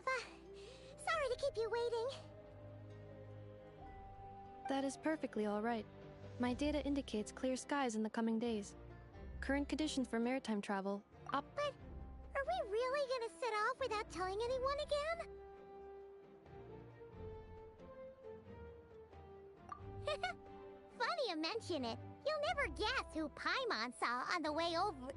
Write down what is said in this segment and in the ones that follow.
Nepha. Sorry to keep you waiting. That is perfectly all right. My data indicates clear skies in the coming days. Current conditions for maritime travel. But are we really gonna set off without telling anyone again? Funny you mention it. You'll never guess who Paimon saw on the way over.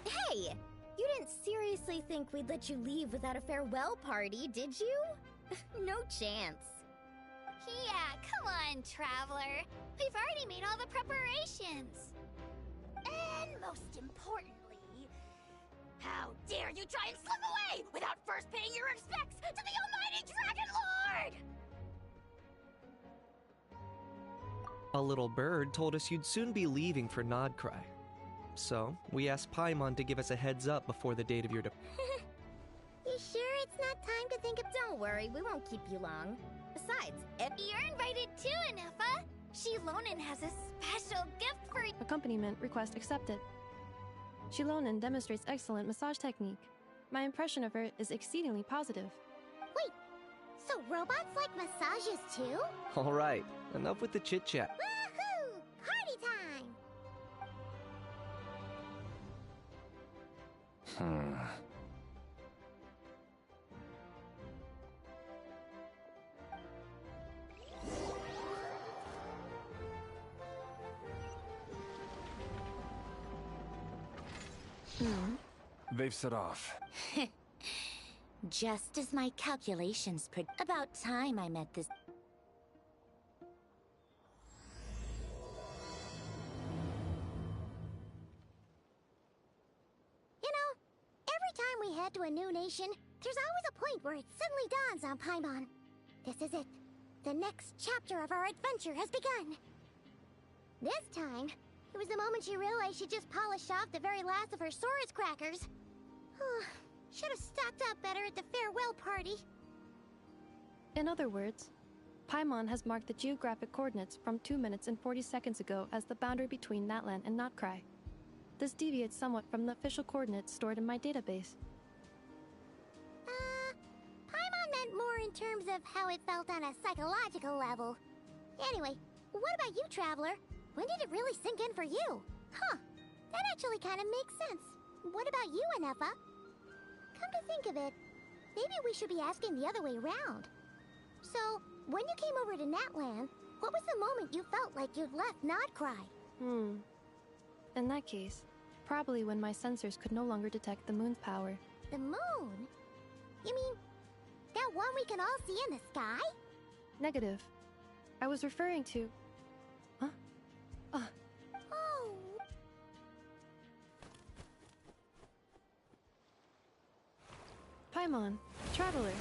Hey! You didn't seriously think we'd let you leave without a farewell party, did you? No chance. Yeah, come on, Traveler. We've already made all the preparations. And most importantly, how dare you try and slip away without first paying your respects to the almighty Dragon Lord! A little bird told us you'd soon be leaving for Nodcry. So, we asked Paimon to give us a heads up before the date of your You sure it's not time to think of... Don't worry, we won't keep you long. Besides, You're invited too, Anefa. Shilonen has a special gift for you. Accompaniment request accepted. Shilonen demonstrates excellent massage technique. My impression of her is exceedingly positive. Wait, so robots like massages too? Alright, enough with the chit-chat. Woohoo! Party time! They've set off. just as my calculations about time I met this... You know, every time we head to a new nation, there's always a point where it suddenly dawns on Paimon. This is it. The next chapter of our adventure has begun. This time, it was the moment she realized she just polished off the very last of her Saurus crackers. Should have stocked up better at the farewell party. In other words, Paimon has marked the geographic coordinates from 2 minutes and 40 seconds ago as the boundary between Natlan and Notcry. This deviates somewhat from the official coordinates stored in my database. Paimon meant more in terms of how it felt on a psychological level. Anyway, what about you, Traveler? When did it really sink in for you? Huh, that actually kind of makes sense. What about you, Anefa? Come to think of it, maybe we should be asking the other way around. So, when you came over to Natlan, what was the moment you felt like you'd left Nodcry? In that case, probably when my sensors could no longer detect the moon's power. The moon? You mean, that one we can all see in the sky? Negative. I was referring to... Huh? Oh. Paimon, Traveler,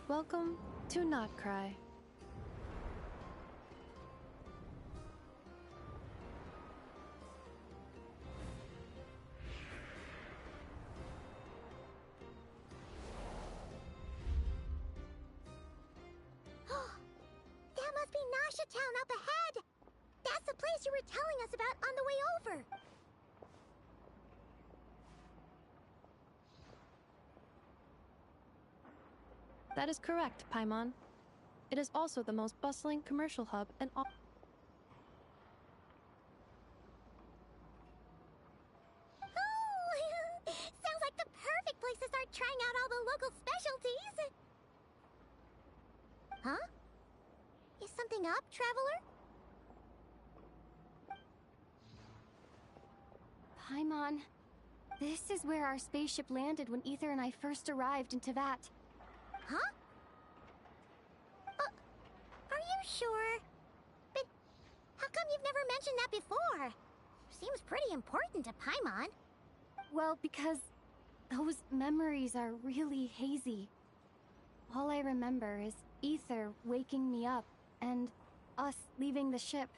welcome to Notcry. That must be Nasha Town up ahead! That's the place you were telling us about on the way over! That is correct, Paimon. It is also the most bustling commercial hub in all... Oh, sounds like the perfect place to start trying out all the local specialties! Huh? Is something up, Traveler? Paimon, this is where our spaceship landed when Ether and I first arrived in Teyvat. Huh? Are you sure? But how come you've never mentioned that before? Seems pretty important to Paimon. Well, because those memories are really hazy. All I remember is Ether waking me up and us leaving the ship.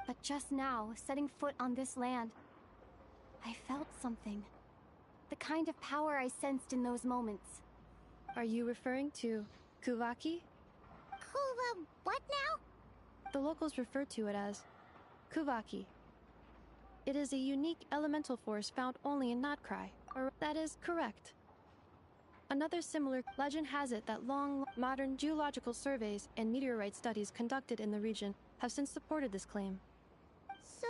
But just now, setting foot on this land, I felt something. The kind of power I sensed in those moments. Are you referring to Kuvaki? Kuva what now? The locals refer to it as Kuvaki. It is a unique elemental force found only in Notcry. Or that is correct. Another similar legend has it that long, modern geological surveys and meteorite studies conducted in the region have since supported this claim. So,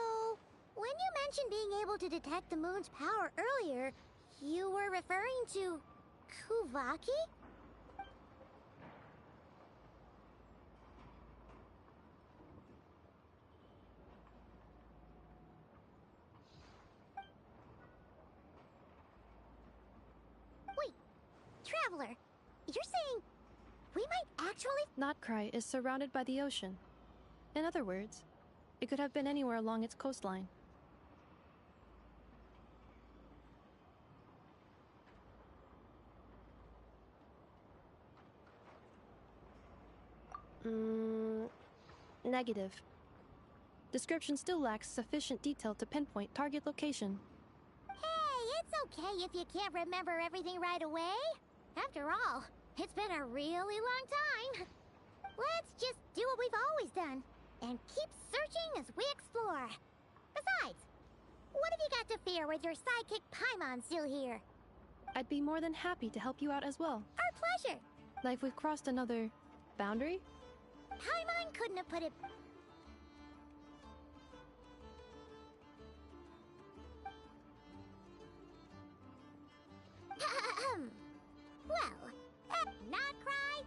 when you mentioned being able to detect the moon's power earlier, you were referring to Kuvaki? Wait, Traveler, you're saying we might actually... Notcry is surrounded by the ocean. In other words, it could have been anywhere along its coastline. Negative. Description still lacks sufficient detail to pinpoint target location. Hey, it's okay if you can't remember everything right away. After all, it's been a really long time. Let's just do what we've always done and keep searching as we explore. Besides, what have you got to fear with your sidekick Paimon still here? I'd be more than happy to help you out as well. Our pleasure. Like we've crossed another boundary? Paimon couldn't have put it... Well, not cry.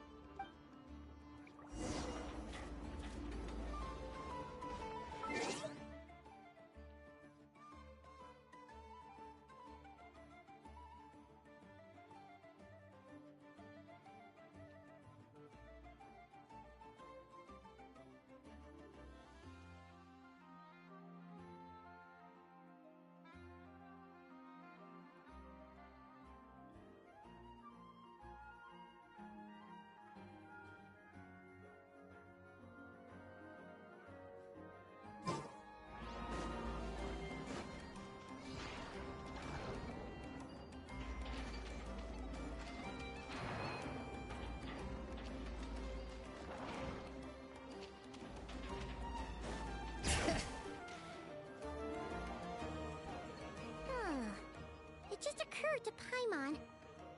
It just occurred to Paimon,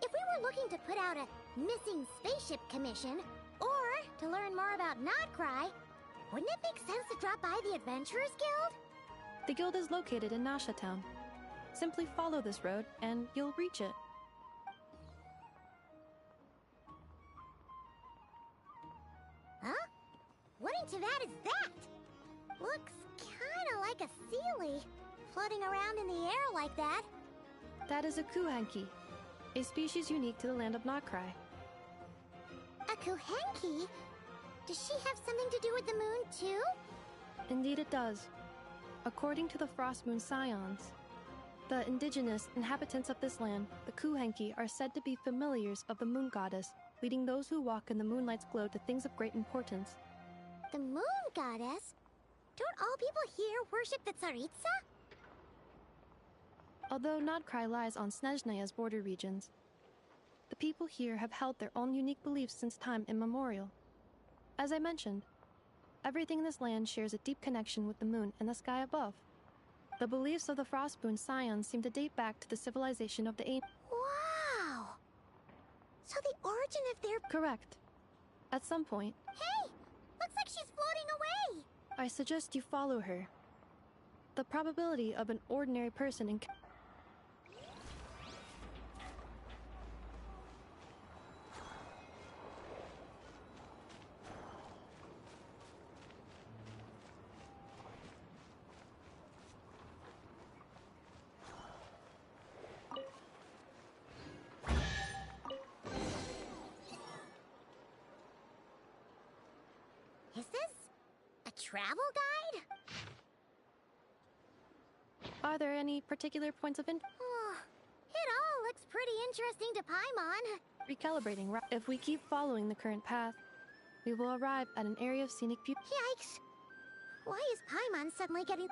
if we were looking to put out a missing spaceship commission, or to learn more about Notcry, wouldn't it make sense to drop by the Adventurers Guild? The guild is located in Nasha Town. Simply follow this road and you'll reach it. Huh? What into that is that? Looks kinda like a Sealy, floating around in the air like that. That is a Kuhanki, a species unique to the land of Notcry. A Kuhenki? Does she have something to do with the moon, too? Indeed it does. According to the Frost Moon Scions, the indigenous inhabitants of this land, the Kuhenki, are said to be familiars of the moon goddess, leading those who walk in the moonlight's glow to things of great importance. The moon goddess? Don't all people here worship the Tsaritsa? Although Notcry lies on Snezhnaya's border regions, the people here have held their own unique beliefs since time immemorial. As I mentioned, everything in this land shares a deep connection with the moon and the sky above. The beliefs of the Frostmoon Scions seem to date back to the civilization of the ancients. Wow! So the origin of their... Correct. At some point, Hey! Looks like she's floating away! I suggest you follow her. The probability of an ordinary person in... Is this a travel guide? Are there any particular points of interest? Oh, it all looks pretty interesting to Paimon. Recalibrating. If we keep following the current path, we will arrive at an area of scenic beauty. Yikes! Why is Paimon suddenly getting...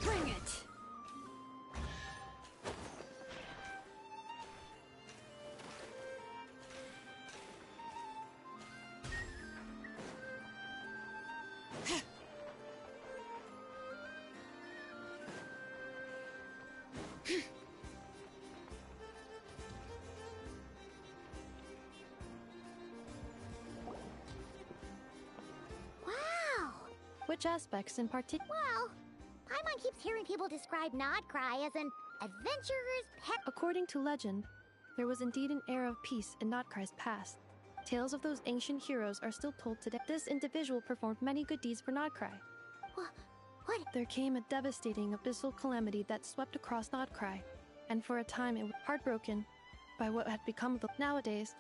Bring it! Which aspects in particular? Well, Paimon keeps hearing people describe Nodcry as an adventurer's pet. According to legend, there was indeed an era of peace in Notcry's past. Tales of those ancient heroes are still told today. This individual performed many good deeds for Nodcry. What? There came a devastating abyssal calamity that swept across Nodcry, and for a time it was heartbroken by what had become of the nowadays.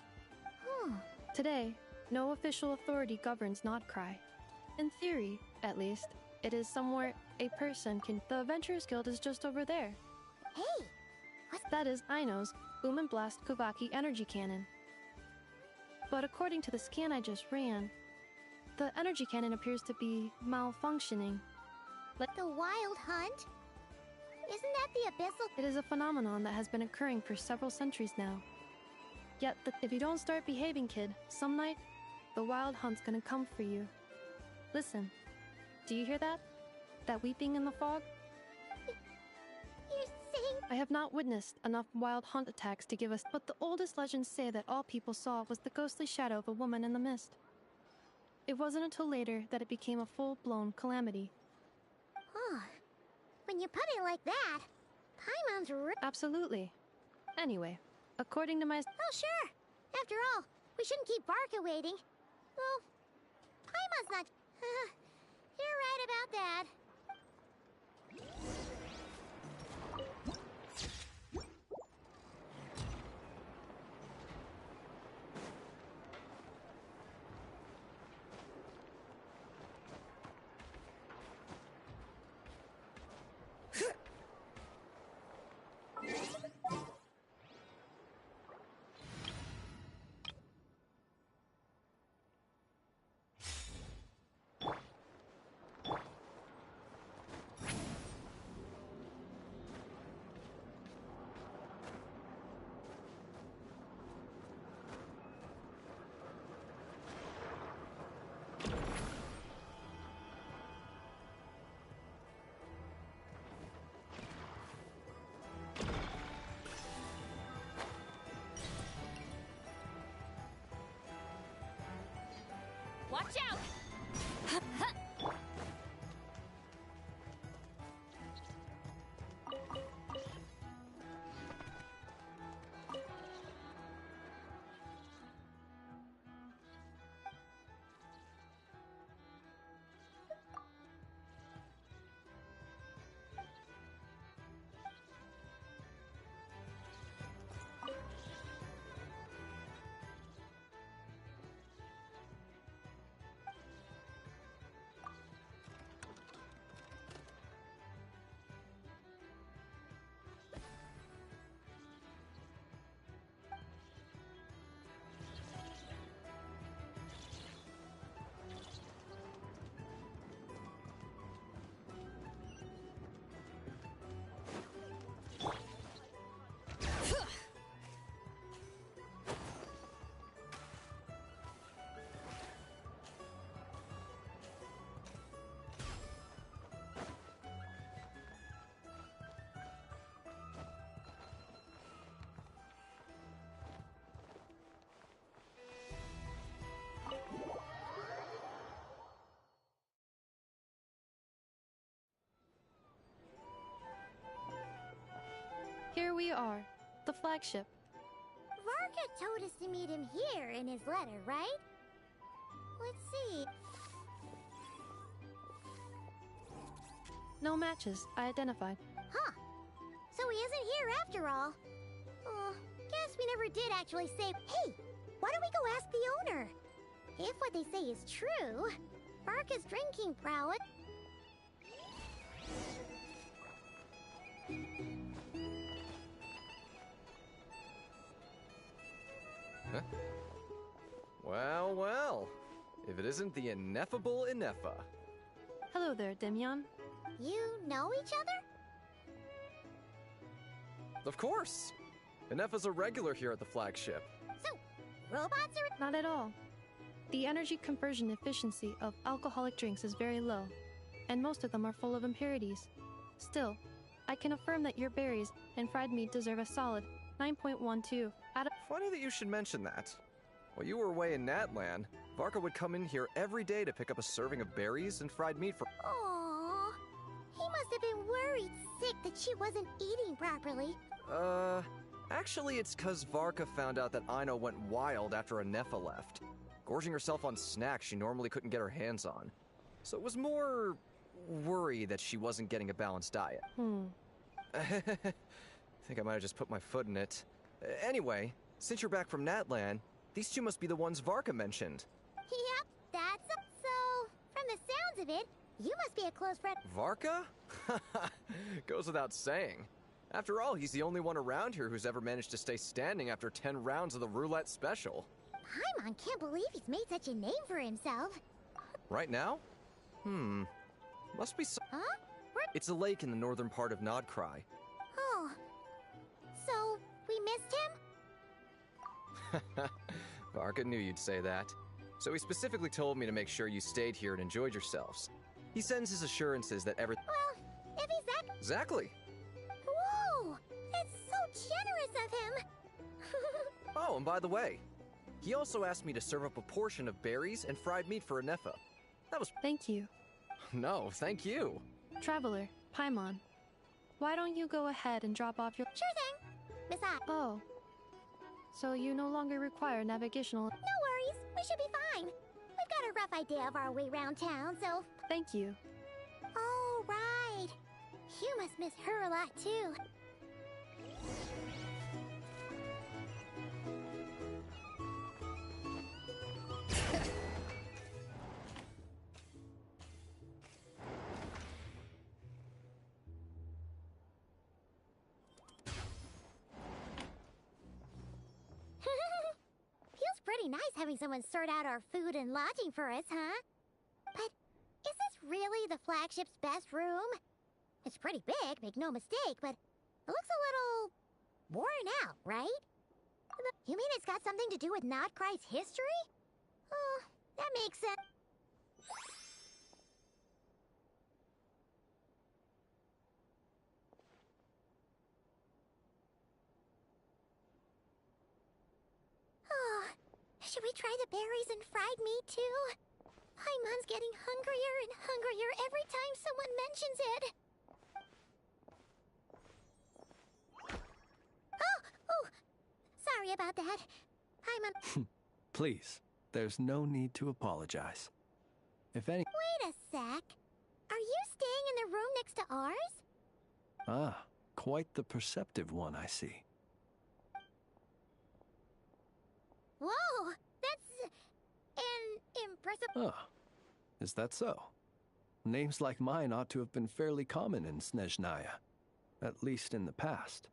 Today, no official authority governs Nodcry. In theory, at least, it is somewhere a person can. The Adventurers Guild is just over there. Hey! That is Aino's Boom and Blast Kuvaki energy cannon. But according to the scan I just ran, the energy cannon appears to be malfunctioning. The Wild Hunt? Isn't that the abyssal? It is a phenomenon that has been occurring for several centuries now. Yet, if you don't start behaving, kid, some night, the Wild Hunt's gonna come for you. Listen, do you hear that? That weeping in the fog? You're saying... I have not witnessed enough Wild Hunt attacks to give us, but the oldest legends say that all people saw was the ghostly shadow of a woman in the mist. It wasn't until later that it became a full-blown calamity. When you put it like that, Paimon's Absolutely. Anyway, according to my... Oh, sure. After all, we shouldn't keep Barca waiting. Well, Paimon's not... You're right about that. Watch out! Here we are, the flagship. Varka told us to meet him here in his letter, right? Let's see. No matches, I identified. Huh. So he isn't here after all. Guess we never did actually say... Hey, why don't we go ask the owner? If what they say is true, Varka's drinking prowess... Huh? Well, well. If it isn't the ineffable Ineffa. Hello there, Demyon. You know each other? Of course. Ineffa's a regular here at the flagship. So, robots are... Not at all. The energy conversion efficiency of alcoholic drinks is very low, and most of them are full of impurities. Still, I can affirm that your berries and fried meat deserve a solid 9.12 out of... Funny that you should mention that. While you were away in Natlan, Varka would come in here every day to pick up a serving of berries and fried meat for. Aww. He must have been worried sick that she wasn't eating properly. Actually, it's 'cause Varka found out that Aino went wild after Anefa left, gorging herself on snacks she normally couldn't get her hands on. So it was more worry that she wasn't getting a balanced diet. I think I might have just put my foot in it. Anyway, since you're back from Natlan, these two must be the ones Varka mentioned. Yep, that's so. From the sounds of it, you must be a close friend. Varka? Goes without saying. After all, he's the only one around here who's ever managed to stay standing after 10 rounds of the roulette special. Paimon can't believe he's made such a name for himself. Right now? Must be so. Huh? Where? It's a lake in the northern part of Nodcry. Oh. So, we missed him? Varka knew you'd say that. So he specifically told me to make sure you stayed here and enjoyed yourselves. He sends his assurances that Well, if he's that... Exactly. Whoa! That's so generous of him! Oh, and by the way, he also asked me to serve up a portion of berries and fried meat for Anefa. That was... Thank you. No, thank you. Traveler, Paimon, why don't you go ahead and drop off your... Sure thing. Besides, Oh. So you no longer require navigational... no worries. We should be fine. We've got a rough idea of our way around town, so... Thank you. Oh, right. You must miss her a lot, too. Feels pretty nice having someone sort out our food and lodging for us, huh? But is this really the flagship's best room? It's pretty big, make no mistake, but it looks a little worn out, right? You mean it's got something to do with Nodcry's history? Oh, that makes sense. Oh, should we try the berries and fried meat too? Paimon's getting hungrier and hungrier every time someone mentions it. Oh, sorry about that. Paimon. Please, there's no need to apologize. If any... Wait a sec. Are you staying in the room next to ours? Ah, quite the perceptive one, I see. Whoa, that's an impressive. Ah, is that so? Names like mine ought to have been fairly common in Snezhnaya, at least in the past.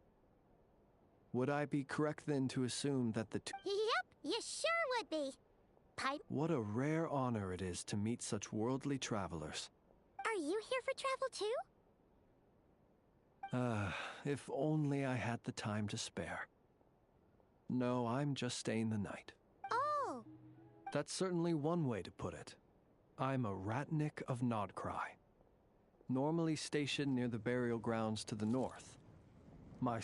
Would I be correct then to assume that the two... Yep, you sure would be. Pipe. What a rare honor it is to meet such worldly travelers. Are you here for travel too? If only I had the time to spare. No, I'm just staying the night. Oh. That's certainly one way to put it. I'm a Ratnik of Nodcry, normally stationed near the burial grounds to the north. My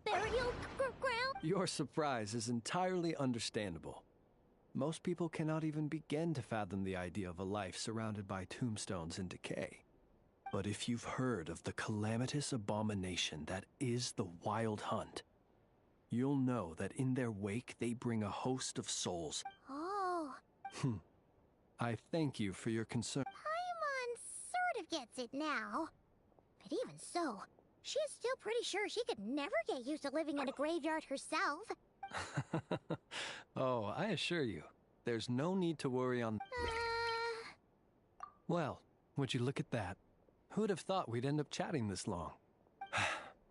Burial ground? Your surprise is entirely understandable. Most people cannot even begin to fathom the idea of a life surrounded by tombstones and decay. But if you've heard of the calamitous abomination that is the Wild Hunt, you'll know that in their wake they bring a host of souls. Oh. I thank you for your concern. Paimon sort of gets it now. But even so, she is still pretty sure she could never get used to living in a graveyard herself. Oh, I assure you, there's no need to worry on... Well, would you look at that? Who'd have thought we'd end up chatting this long?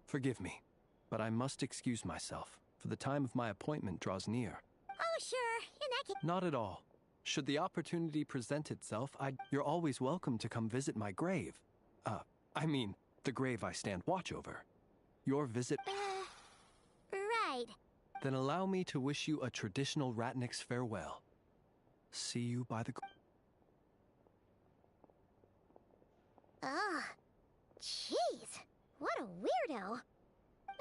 Forgive me, but I must excuse myself, for the time of my appointment draws near. Oh, sure. In that case... Not at all. Should the opportunity present itself, you're always welcome to come visit my grave. I mean, the grave I stand watch over. Your visit... right. Then allow me to wish you a traditional Ratnik's farewell. See you by the... Ugh. Jeez. What a weirdo.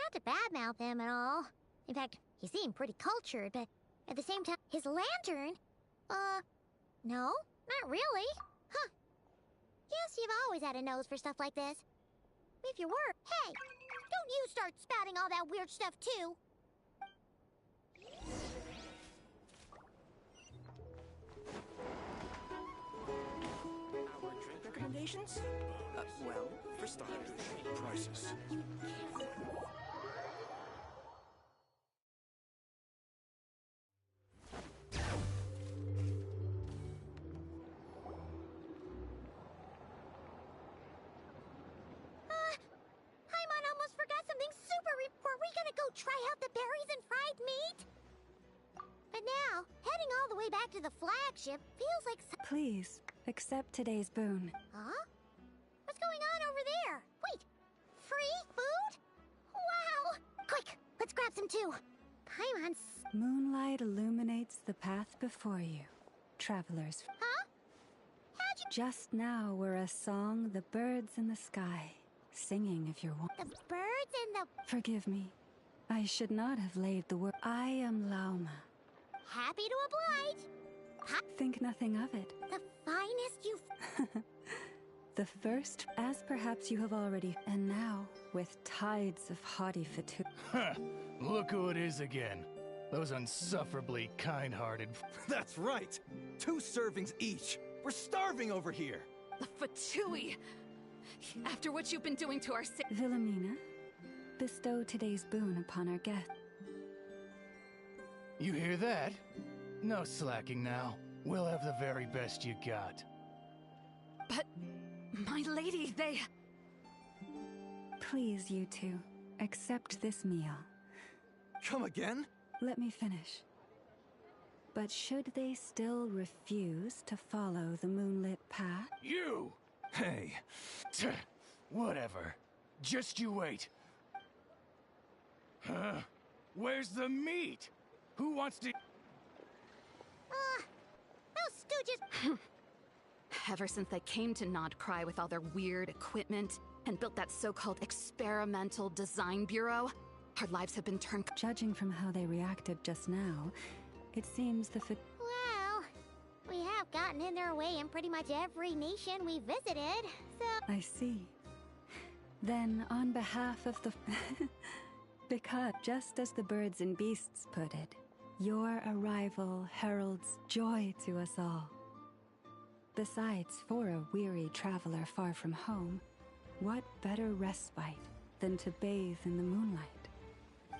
Not to badmouth him at all. In fact, he seemed pretty cultured, but at the same time, his lantern? No, not really. Huh. Guess you've always had a nose for stuff like this. If you were, hey, don't you start spouting all that weird stuff too. Our drink recommendations? Well, for starters, prices. Paimon almost forgot something super. Were we gonna go try out the berries and fried meat? But now, heading all the way back to the flagship feels like. Please, accept today's boon. Huh? What's going on over there? Wait, free food? Wow! Quick, let's grab some too. Paimon's. Moonlight illuminates the path before you, travelers. Huh? How'd you? Just now were a song the birds in the sky, singing if you're one. The birds in the. Forgive me. I should not have laid the word. I am Lauma. Happy to oblige. Think nothing of it. The finest you've. The first, as perhaps you have already, and now, with tides of haughty fatigue. Huh. Look who it is again. Those unsufferably kind-hearted. That's right! 2 servings each! We're starving over here! The Fatui! After what you've been doing to our Wilhelmina, bestow today's boon upon our guest. You hear that? No slacking now. We'll have the very best you got. But, my lady, they... Please, you two, accept this meal. Come again? Let me finish. But should they still refuse to follow the moonlit path? You! Hey. Whatever. Just you wait. Huh? Where's the meat? Who wants to... Those stooges. Ever since they came to Nodcry with all their weird equipment and built that so-called experimental design bureau, our lives have been turned... Judging from how they reacted just now, it seems the Well, we have gotten in their way in pretty much every nation we visited, so... I see. Then, on behalf of the... Because, just as the birds and beasts put it, your arrival heralds joy to us all. Besides, for a weary traveler far from home, what better respite than to bathe in the moonlight?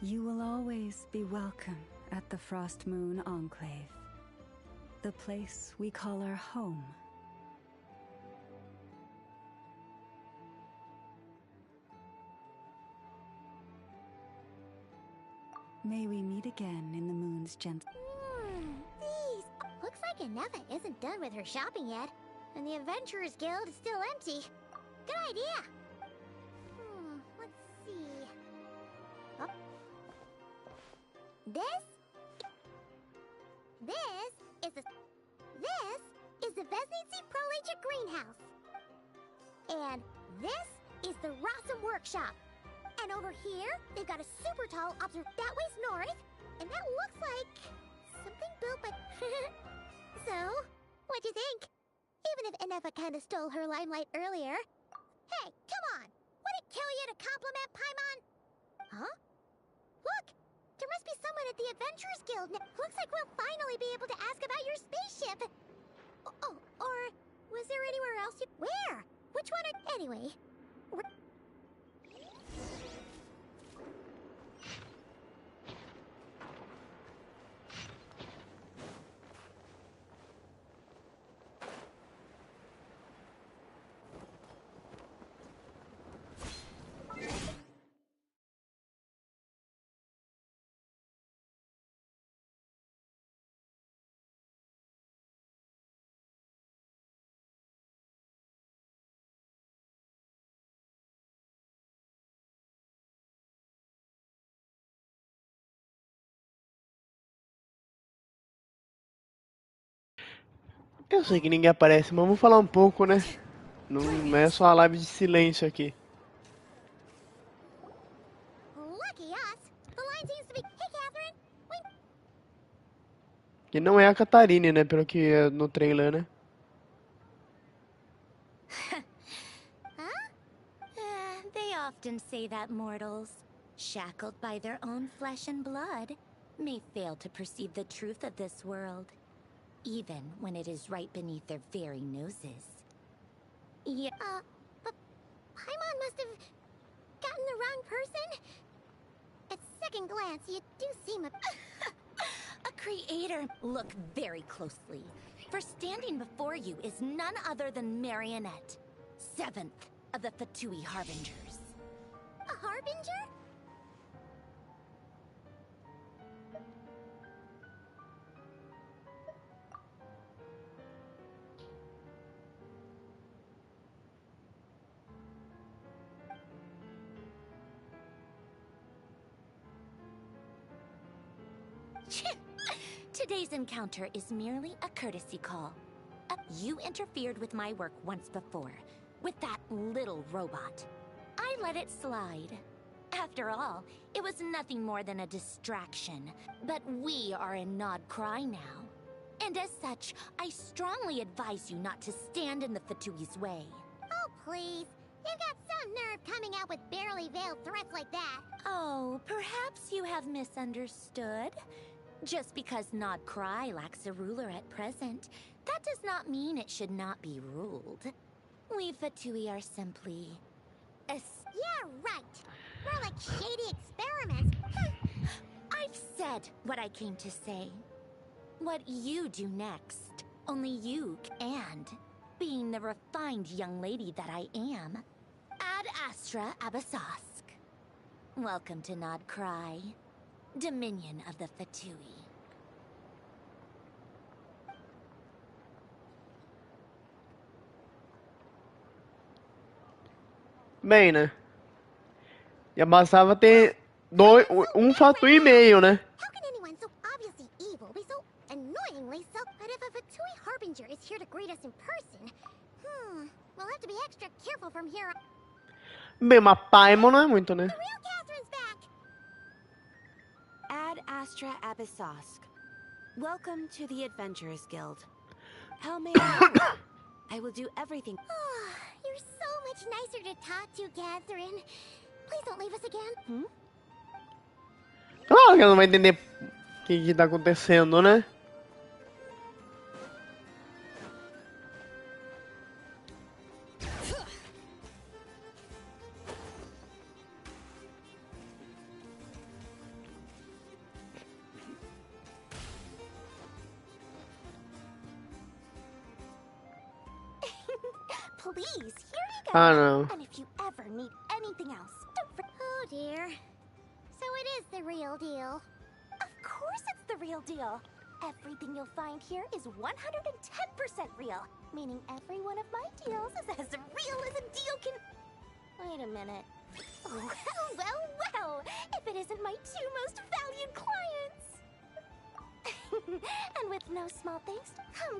You will always be welcome at the Frost Moon Enclave, the place we call our home. May we meet again in the moon's gentle... These... Looks like Inefa isn't done with her shopping yet, and the Adventurers Guild is still empty. Good idea! Let's see... Oh. This is the Vesnitsi Prolegia Greenhouse. And this is the Rossum Workshop. And over here, they've got a super tall that way's north, and that looks like something built by... So, what'd you think? Even if Inefa kinda stole her limelight earlier. Hey, come on! Would it kill you to compliment Paimon? Huh? Look! There must be someone at the Adventurers Guild. Looks like we'll finally be able to ask about your spaceship. Oh, or was there anywhere else you... Where? Which one are... Anyway... Eu sei que ninguém aparece, mas vamos falar um pouco, né? Não é só a live de silêncio aqui. Lucky Que não é a Catarine, né? Pelo que é no trailer, né? They often say that mortals, shackled by their own flesh and blood, may fail to perceive the truth of this world, even when it is right beneath their very noses. Yeah. But Paimon must have gotten the wrong person? At second glance, you do seem a creator. Look very closely, for standing before you is none other than Marionette, 7th of the Fatui Harbingers. A harbinger? Today's encounter is merely a courtesy call. You interfered with my work once before, with that little robot. I let it slide. After all, it was nothing more than a distraction. But we are in Nod Cry now. And as such, I strongly advise you not to stand in the Fatui's way. Oh, please. You've got some nerve coming out with barely veiled threats like that. Oh, perhaps you have misunderstood. Just because Nod Cry lacks a ruler at present, that does not mean it should not be ruled. We Fatui are simply... Yeah, right. More like shady experiments. I've said what I came to say. What you do next, only you and, being the refined young lady that I am, Ad Astra Abyssosque. Welcome to Nod Cry, Dominion of the Fatui. Bem, né? Já bastava ter um fato e meio, né? How can anyone so obviously evil be so annoyingly so... But if a Fatui Harbinger is here to greet us in person... we'll have to be extra careful from here on. Bem, uma Paimon não é muito, né? The real Catherine's back! Ad Astra Abyssosque. Welcome to the Adventurers Guild. How may I help? I will do everything. You're so much nicer to talk to, Catherine. Please don't leave us again. Claro que ela não vai entender o que tá acontecendo, né? Please, here you go. Ah, não. And if you ever need anything else, don't Oh dear. So it is the real deal. Of course it's the real deal. Everything you'll find here is 110% real. Meaning every one of my deals is as real as a deal can... Wait a minute. Well. If it isn't my two most valued clients. And with no small thanks,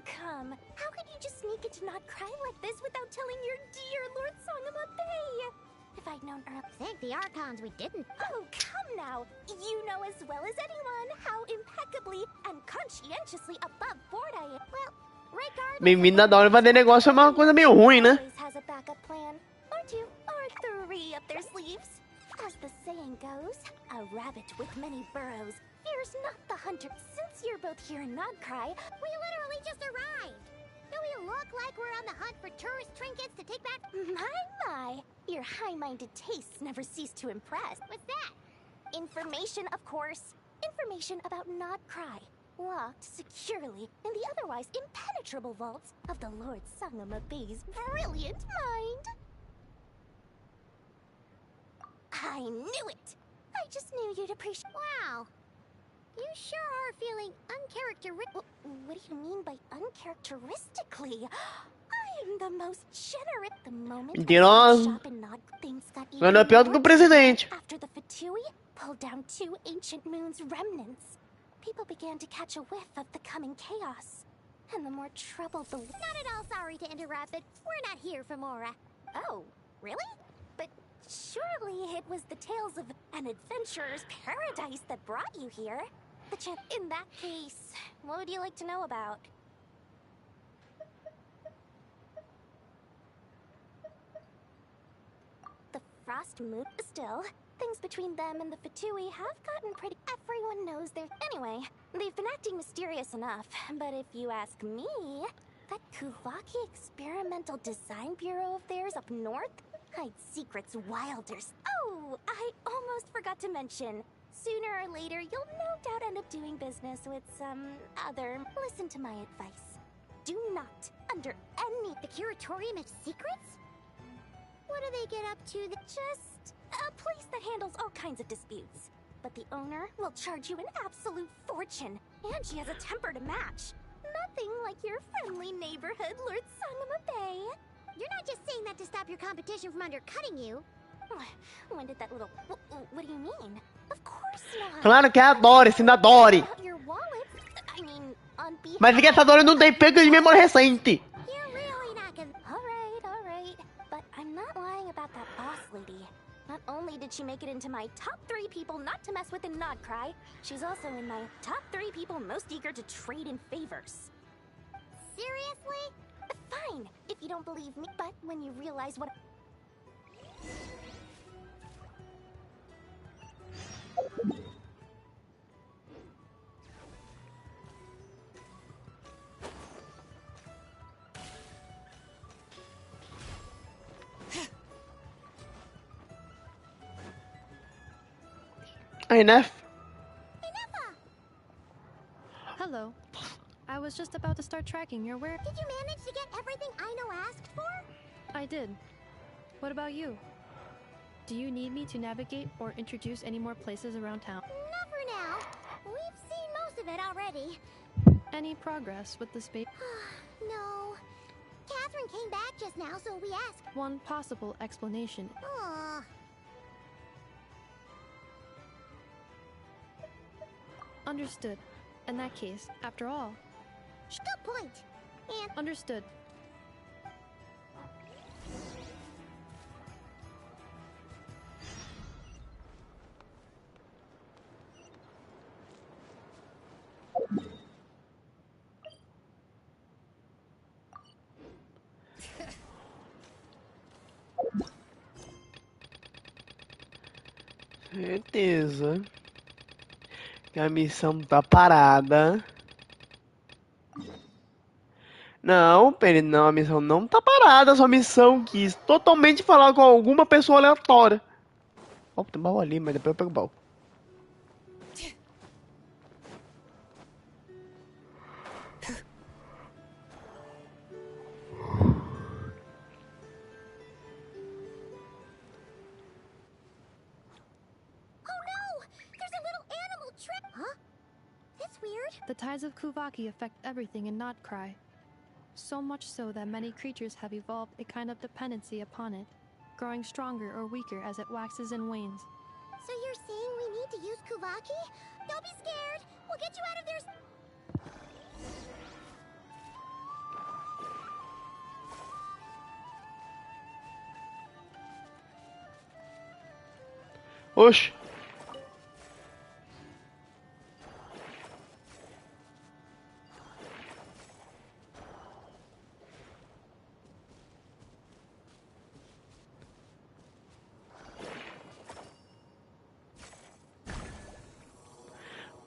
come. How could you just sneak into Nod Cry like this without telling your dear Lord Sangama Bay? If I'd known Thank the Archons we didn't. Oh, come now. You know as well as anyone how impeccably and conscientiously above board I am. Well, regardless... Bem-vindo da hora fazer negócio é uma coisa meio ruim, né? Always has a backup plan. Or two, or three up their sleeves. As the saying goes, a rabbit with many burrows fears not the hunter. Since you're both here in Nod Cry, we literally just arrived. Do we look like we're on the hunt for tourist trinkets to take back? My. Your high-minded tastes never cease to impress. What's that? Information, of course. Information about Nod Cry. Locked securely in the otherwise impenetrable vaults of the Lord Sangama Bay's brilliant mind. I knew it! I just knew you'd appreciate... Wow. You sure are feeling uncharacteristic. What do you mean by uncharacteristically? I am the most generous. The moment Mentiroso. shop in Nod, things got Não é pior do que o presidente. After the Fatui pulled down 2 ancient moon's remnants, people began to catch a whiff of the coming chaos. And the more trouble the... Not at all sorry to interrupt, but we're not here for Mora. Oh, really? But surely it was the tales of an adventurer's paradise that brought you here. In that case, what would you like to know about? The Frost Moon. Still, things between them and the Fatui have gotten pretty. Everyone knows they're. Anyway, they've been acting mysterious enough. But if you ask me, that Kuvaki Experimental Design Bureau of theirs up north hides secrets wilder. Oh, I almost forgot to mention. Sooner or later, you'll no doubt end up doing business with some other. Listen to my advice. Do not, under any. The Curatorium of Secrets? What do they get up to? Just a place that handles all kinds of disputes. But the owner will charge you an absolute fortune, and she has a temper to match. Nothing like your friendly neighborhood, Lord Sangama Bay. You're not just saying that to stop your competition from undercutting you. When did that little... What do you mean? Of course not. Claro que adore, sim, adore. Your wallet? I mean, on behalf... Mas que essa Dory não tem perda de memória recente. You're really not gonna... All right. But I'm not lying about that boss lady. Not only did she make it into my top 3 people not to mess with in Nodcry, she's also in my top 3 people most eager to trade in favors. Seriously? Fine, if you don't believe me, but when you realize what... Enough. Hello. I was just about to start tracking your where. Did you manage to get everything Aino asked for? I did. What about you? Do you need me to navigate or introduce any more places around town? Not for now. We've seen most of it already. Any progress with the space? No. Catherine came back just now, so we asked. One possible explanation. Aw. Understood. In that case, after all. Good point. And understood. Certeza que a missão tá parada. Não, Penny, não, a missão não tá parada. Sua missão quis totalmente falar com alguma pessoa aleatória. Ó, tem baú ali, mas depois eu pego o baú. The tides of Kuvaki affect everything in Nodcry. So much so that many creatures have evolved a kind of dependency upon it, growing stronger or weaker as it waxes and wanes. So you're saying we need to use Kuvaki? Don't be scared! We'll get you out of there! Oxe!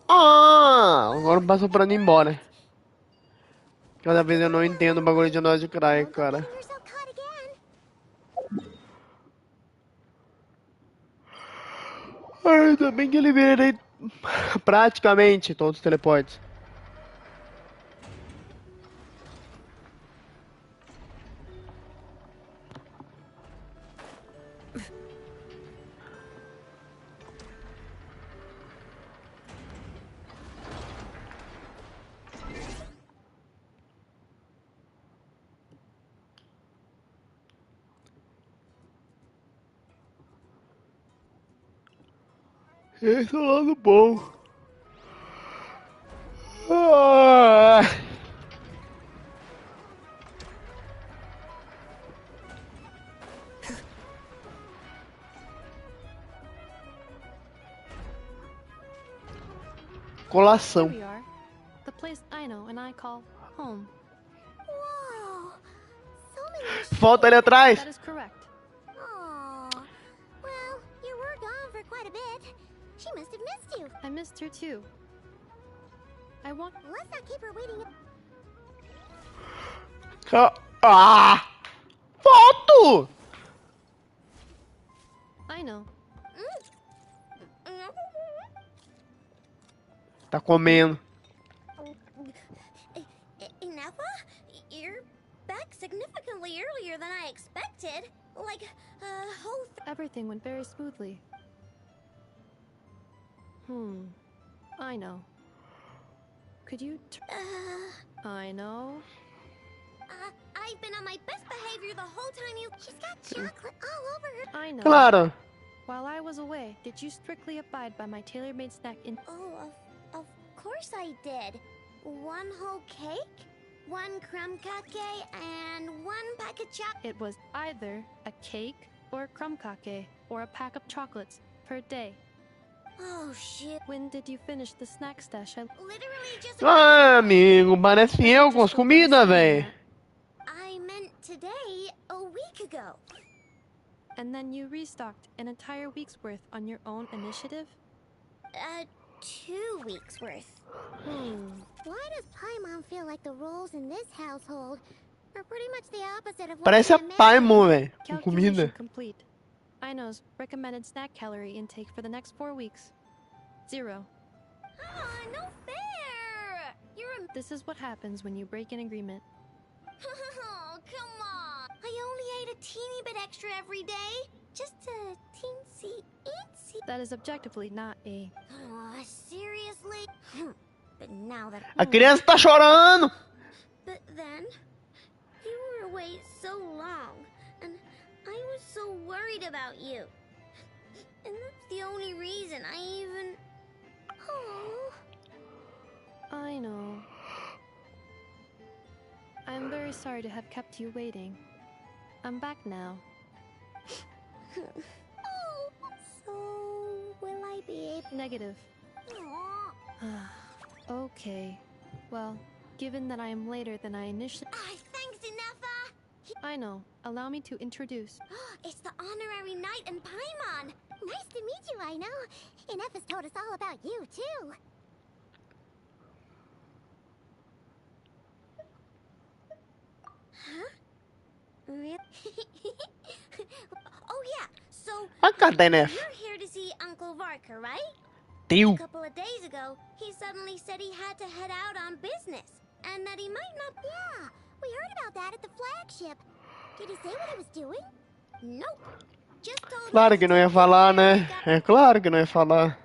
Ah, agora passou pra mim ir embora. Cada vez eu não entendo o bagulho de Nodcry, cara. Ainda bem que liberei praticamente todos os teleportes. Esse é o lado bom. Ah. Colação. Here we are. The place Aino and I call home. Whoa. So many Volta ali atrás. That is correct. Aw. Well, you were gone for quite a bit. She must have missed you. I missed her too. I want... Let's not keep her waiting. Ah! Foto! Aino. Tá comendo. Inappa? You're back significantly earlier than I expected. Like, whole Everything went very smoothly. I know. Could you... I know. I've been on my best behavior the whole time you... She's got chocolate all over her. I know. Claro. While I was away, did you strictly abide by my tailor-made snack in... Oh, of course I did. One whole cake, one crumb cake, and one pack of chocolate. It was either a cake or a crumb cake or a pack of chocolates per day. Oh, shit. When did you finish the snack stash? Literally just... Ah, amigo, parece eu com as comidas, véi. I meant today, a week ago. And then you restocked an entire week's worth on your own initiative? 2 weeks worth. Why does Paimon feel like the roles in this household are pretty much the opposite of what Parece a I imagined? Paimon, véi. Com Calculation comida. complete. Aino's recommended snack calorie intake for the next 4 weeks. 0. No fair! This is what happens when you break an agreement. Oh, come on! I only ate a teeny bit extra every day. Just a teensy eensy. That is objectively not a... Oh, seriously? But now that... A criança tá chorando. But then, you were away so long, and I was so worried about you. And that's the only reason I even... Oh... I know. I'm very sorry to have kept you waiting. I'm back now. Oh, so will I be able... Negative. Aw. Okay. Well, given that I am later than I initially... Thanks, Ineffa! I know. Allow me to introduce. It's the honorary knight in Paimon! Nice to meet you, I know. Ineffa's told us all about you, too. Huh? Really? Oh yeah, so Cadê, né? you're here to see Uncle Varka, right? Tio. A couple of days ago, he suddenly said he had to head out on business, and that he might not... Yeah, we heard about that at the flagship. Did he say what he was doing? Nope. Just told Claro us que não to ia get falar, there né? É claro que não ia falar.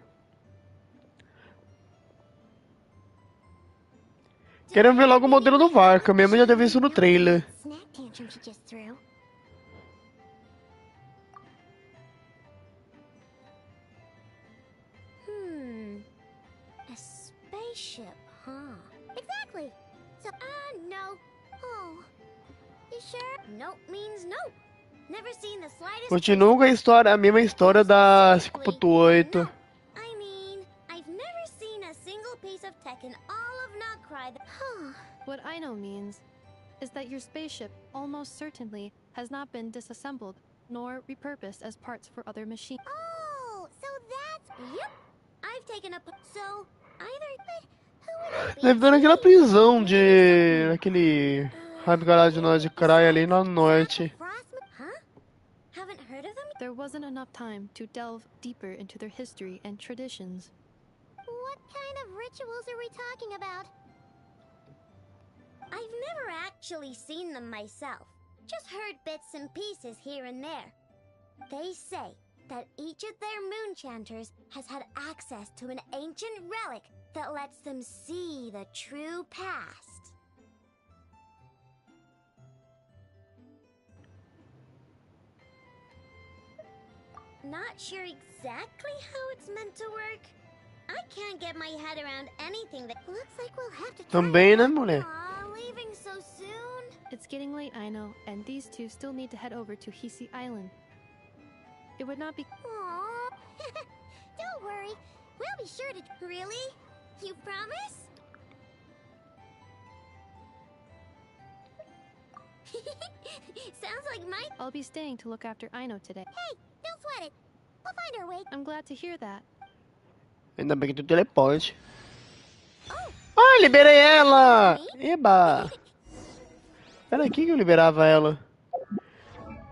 Querendo ver logo o modelo do Varka, mesmo já ter visto no trailer. Snack tantrum she just threw. A spaceship, huh? Exactly. So, No. oh, you sure? Nope means nope. Never seen the slightest... Continua com a história, a mesma história da 5.8. I mean, I've never seen a single piece of tech in all of Notcry that... What I know means is that your spaceship almost certainly has not been disassembled nor repurposed as parts for other machines. Oh, so that's... Yep. I've taken a... So, either... But who would it be? Deve estar naquela prisão de... Naquele... Hype Garage de Cry ali no norte. Huh? Haven't heard of them? There wasn't enough time to delve deeper into their history and traditions. What kind of rituals are we talking about? I've never actually seen them myself. Just heard bits and pieces here and there. They say that each of their moon chanters has had access to an ancient relic that lets them see the true past. Not sure exactly how it's meant to work. I can't get my head around anything that... Looks like we'll have to... Também, né, mulher? Aw, leaving so soon? It's getting late, I know, and these two still need to head over to Hisi Island. It would not be... Aww. Don't worry. We'll be sure to... Really? You promise? Sounds like my... I'll be staying to look after Aino today. Hey, don't sweat it. We'll find our way. I'm glad to hear that. Ainda bem que tem teleporte. Ah, liberei ela! Eba! Era aqui que eu liberava ela.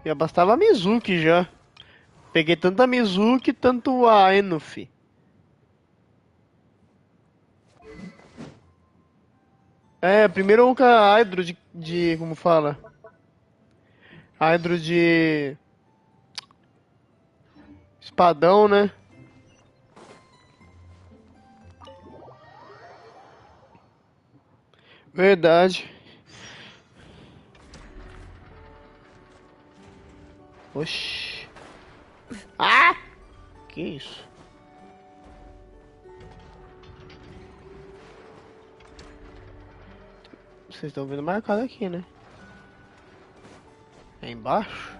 Já bastava a Mizuki já. Peguei tanto a Mizuki, tanto a Aino, fi. É, primeiro com a Hydro de... Como fala? Hydro de... Espadão, né? Verdade. Oxi. Ah! Que isso? Vocês estão vendo marcado aqui, né? É embaixo?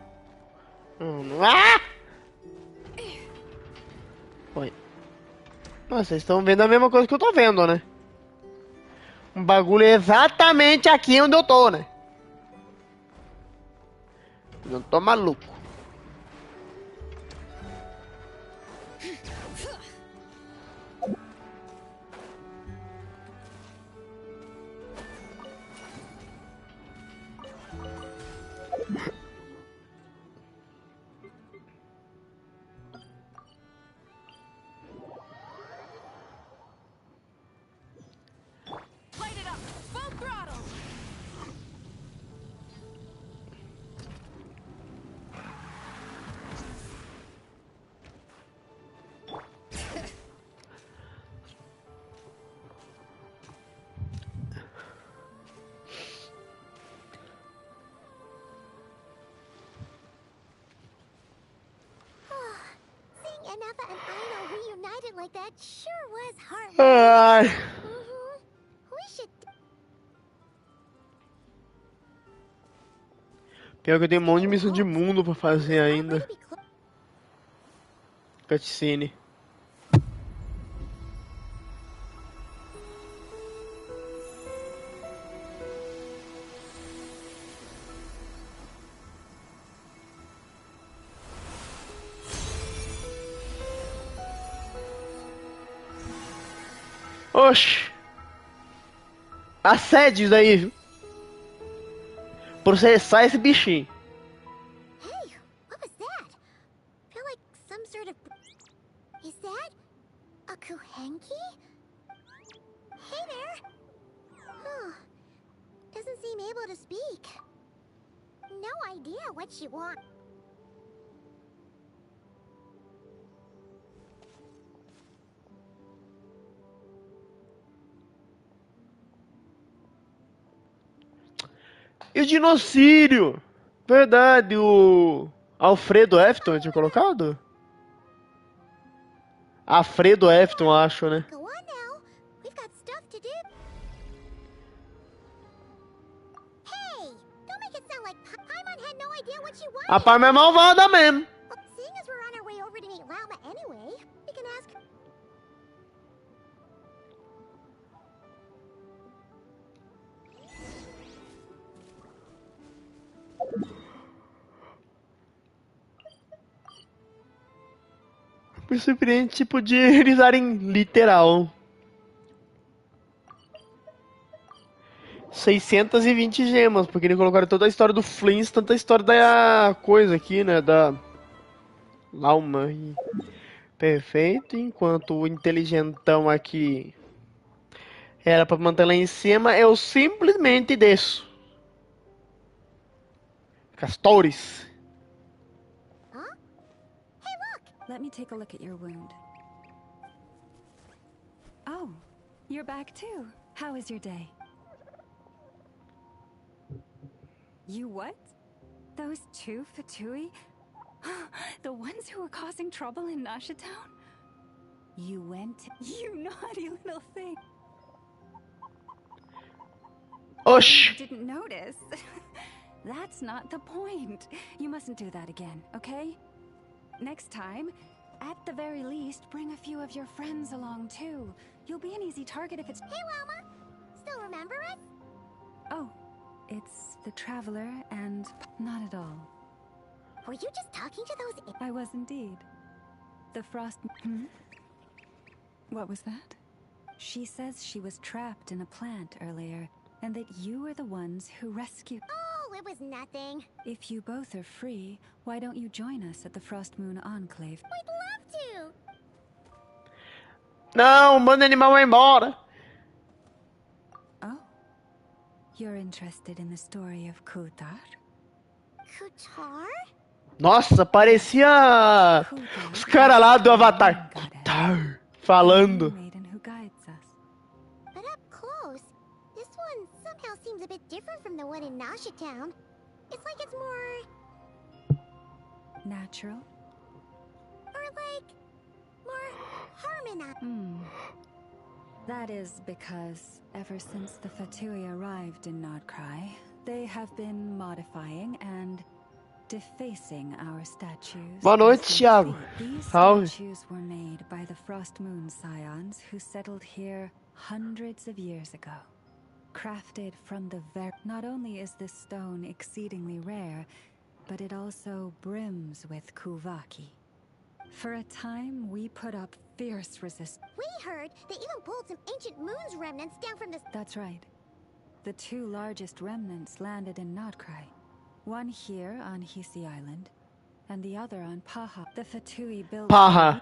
Não. Ah! Oi. Nossa, vocês estão vendo a mesma coisa que eu tô vendo, né? Um bagulho exatamente aqui onde eu tô, né? Não tô maluco. Anafa and Aino reunited like that sure was heartwarming. Ai. We should... Pior que eu tenho um monte de missão de mundo pra fazer ainda. Cutscene. Oxi! Assédios aí, viu? Processar esse bichinho. Hey, what was that? Feel like some sort of... Is that a Kuhenki? Hey there. Huh. Doesn't seem able to speak. No idea what she wants. E o Dinossauro? Verdade, o Alfredo Efton eu tinha colocado? Alfredo Efton, acho, né? Go on now. We've got stuff to do. Hey, don't make it sound like Paimon had no idea what she wanted. A Paimon é malvada mesmo. Seeing as we're on our way over to meet Lauma anyway, we can ask... Me surpreende, tipo, de eles usarem literal. 620 gemas, porque eles colocaram toda a história do Flint, tanta história da coisa aqui, né, da Lauma. Perfeito, enquanto o inteligentão aqui era pra manter lá em cima, eu simplesmente desço. Castores. Let me take a look at your wound. Oh, you're back too. How was your day? You what? Those two Fatui? The ones who were causing trouble in Nasha Town? You went... You naughty little thing. Osh! You didn't notice. That's not the point. You mustn't do that again, okay? Next time, At the very least, bring a few of your friends along too. You'll be an easy target if it's... Hey, Wilma! Still remember us? Oh, it's the Traveler and... Not at all. Were you just talking to those... I was indeed. The Frost... Hmm? What was that? She says she was trapped in a plant earlier, and that you were the ones who rescued... Oh, it was nothing. If you both are free, why don't you join us at the Frost Moon Enclave? We'd love to! Não, manda o animal vai embora. Oh? You're interested in the story of Kutar? Kutar? Nossa, parecia os caras lá do Avatar. Kutar, falando. But up close, this one somehow seems a bit different from the one in Nasha Town. It's like it's more... Natural? Or like... more harmonized. That is because, ever since the Fatui arrived in Nodcry, they have been modifying and defacing our statues. Boa noite, Thiago. These Salve. statues were made by the Frost Moon Scions who settled here hundreds of years ago. Crafted from the Not only is this stone exceedingly rare, but it also brims with Kuvaki. For a time, we put up fierce resistance. We heard they even pulled some ancient moon's remnants down from the... That's right. The two largest remnants landed in Nodcry. One here on Hisi Island, and the other on Paha. The Fatui built... Paha.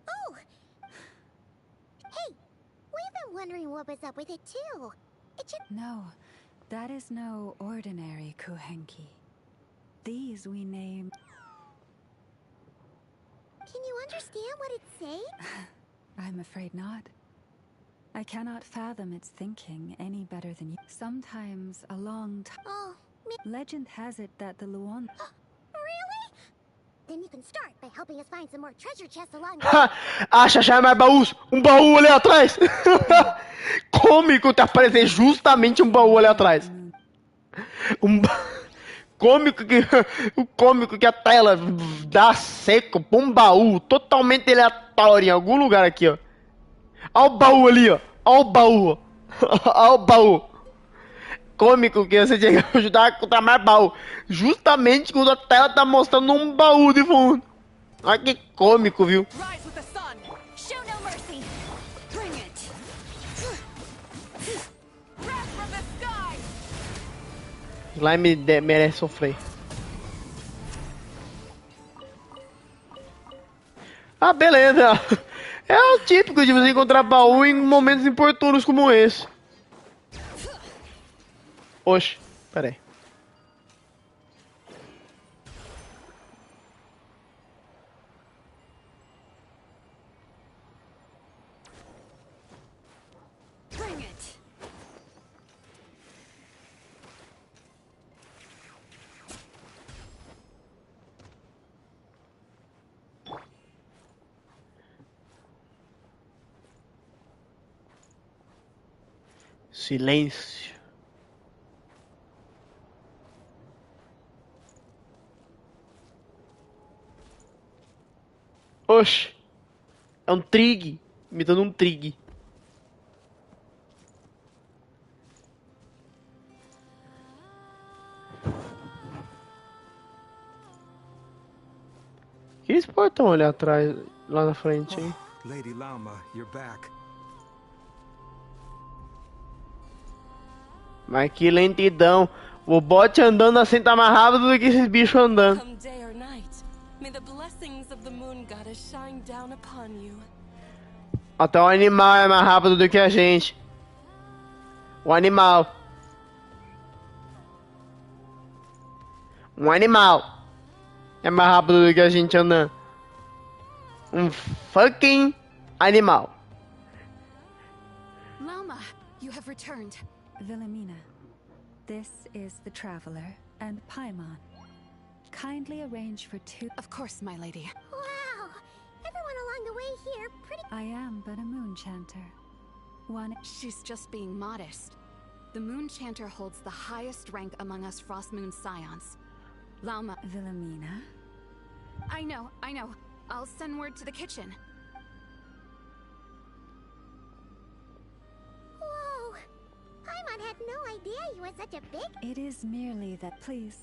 Oh! Hey, we've been wondering what was up with it too. It just... No, that is no ordinary Kuhenki. These we name... Can you understand what it's saying? I'm afraid not. I cannot fathom its thinking any better than you. Sometimes a long time... Oh, legend has it that the Luon... Really? Then you can start by helping us find some more treasure chests along Ha! Achar mais baús. Baú ali atrás. Cômico tá aparecendo justamente baú ali atrás. Cômico que a tela dá seco pra baú totalmente aleatório em algum lugar aqui, ó. Olha o baú ali, ó. Olha o baú, ó. Olha o baú. Cômico que você tinha que ajudar a encontrar mais baú. Justamente quando a tela tá mostrando baú de fundo. Olha que cômico, viu? Slime merece sofrer. Ah, beleza. É o típico de você encontrar baú em momentos importunos como esse. Oxe, peraí. Silêncio. Oxe. É um trig. Imitando um trig. Que esse portão ali atrás, lá na frente, hein? Lady Lama, you're back. Mas que lentidão. O bot andando assim tá mais rápido do que esses bichos andando. Até o animal é mais rápido do que a gente. O animal. Um animal. É mais rápido do que a gente andando. Um fucking animal. Lama, you have returned. Wilhelmina, this is the Traveler and Paimon. Kindly arrange for two... Of course, my lady. Wow! Everyone along the way here pretty... I am but a moon chanter. One... She's just being modest. The moon chanter holds the highest rank among us Frost Moon Scions. Lauma. Wilhelmina? I know. I'll send word to the kitchen. Whoa! Paimon had no idea you were such a big... It is merely that, please.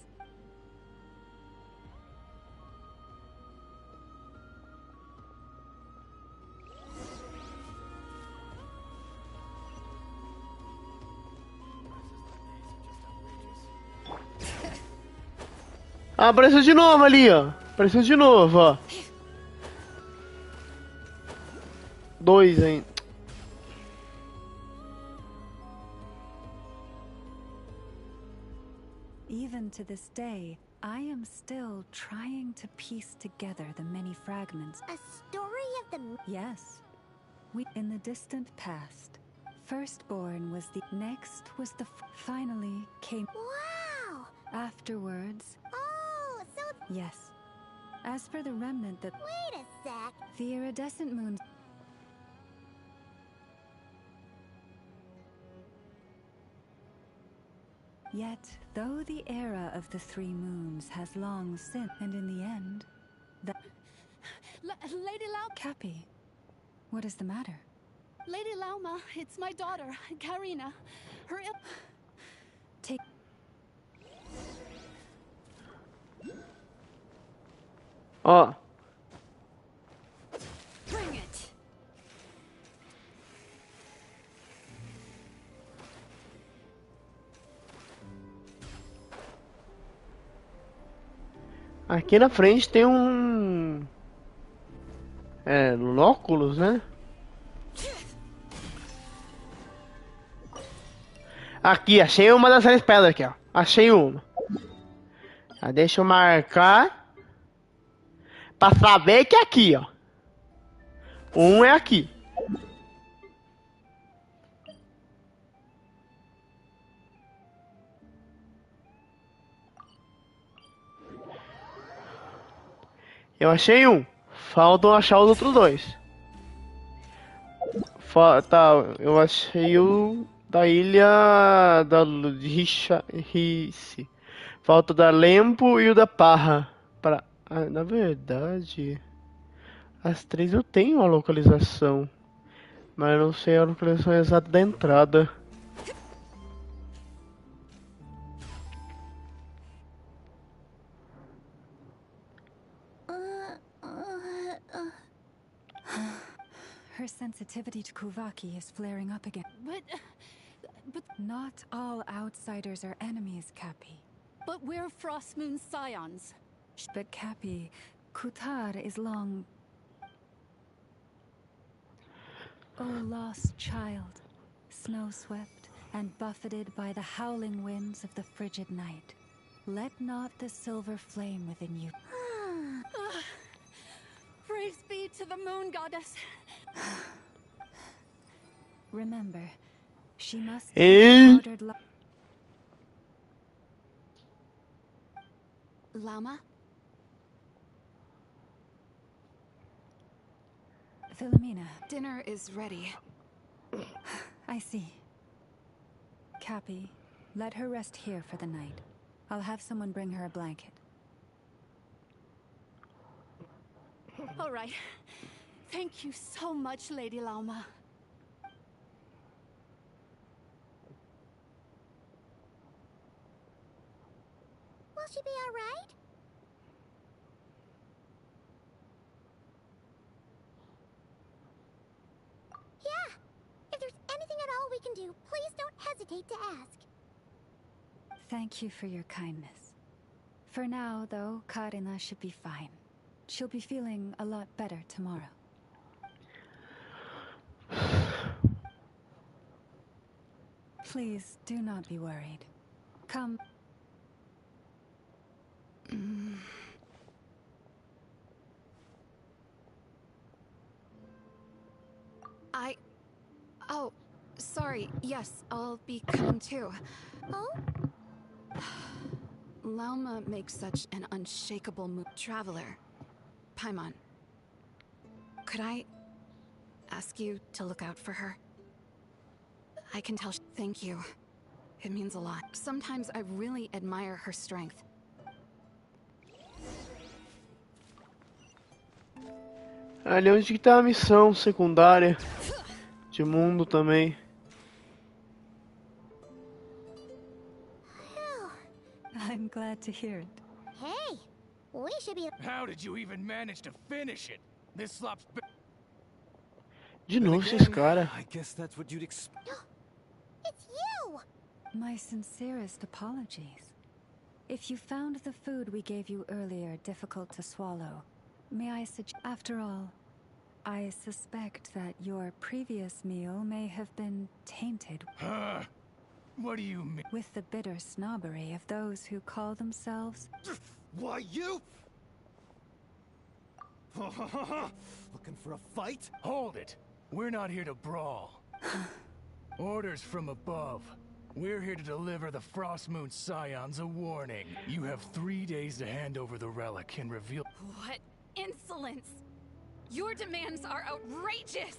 Ah, apareceu de novo ali, ó. Apareceu de novo, ó. 2 ainda. Even to this day, I am still trying to piece together the many fragments. A story of the... Yes. In the distant past, firstborn was the... Next was the... Finally came... Wow! Afterwards... Oh, so... Yes. As for the remnant that... Wait a sec. The iridescent moons... Yet, though the era of the 3 moons has long since, and in the end, Lady Lauma. Cappy, what is the matter? Lady Lauma, it's my daughter, Karina. Her Take... Ó. Bring it. Aqui na frente tem um... óculos, né? Aqui, achei uma dessas pedras aqui, ó. Achei uma. Já deixa eu marcar. Pra saber que é aqui, ó. Um é aqui. Eu achei um. Faltam achar os outros 2. Tá, eu achei o da ilha da Rice. Falta o da Lempo e o da Parra. Na verdade, as 3 eu tenho a localização, mas eu não sei a localização exata da entrada. Her sensitivity to Kuvaki is flaring up again. But not all outsiders are enemies, Cappy. But we're Frostmoon scions. But Cappy, Kutar is long... Oh, lost child, snow-swept and buffeted by the howling winds of the frigid night. Let not the silver flame within you... Praise be to the moon goddess. Remember, she must be ordered... Lauma? Wilhelmina. Dinner is ready. I see. Cappy, let her rest here for the night. I'll have someone bring her a blanket. All right. Thank you so much, Lady Lauma. Will she be all right? Yeah. If there's anything at all we can do, please don't hesitate to ask. Thank you for your kindness. For now, though, Karina should be fine. She'll be feeling a lot better tomorrow. Please, do not be worried. Come. Oh, sorry. Yes, I'll be coming too. Oh? Lauma makes such an unshakable move. Traveler. Paimon. Could I ask you to look out for her? I can tell. Thank you. It means a lot. Sometimes I really admire her strength. Ali é onde que tá a missão secundária de mundo também. I'm glad to hear it. Hey, we should be. How did you even manage to finish it? This slop's. De novo esses caras. I guess that's what you'd expect. It's you! My sincerest apologies. If you found the food we gave you earlier difficult to swallow, may I suggest... After all, I suspect that your previous meal may have been tainted... What do you mean? With the bitter snobbery of those who call themselves... Why, you? Looking for a fight? Hold it! We're not here to brawl. Orders from above. We're here to deliver the Frost Moon Scions a warning. You have 3 days to hand over the relic and reveal... What insolence! Your demands are outrageous!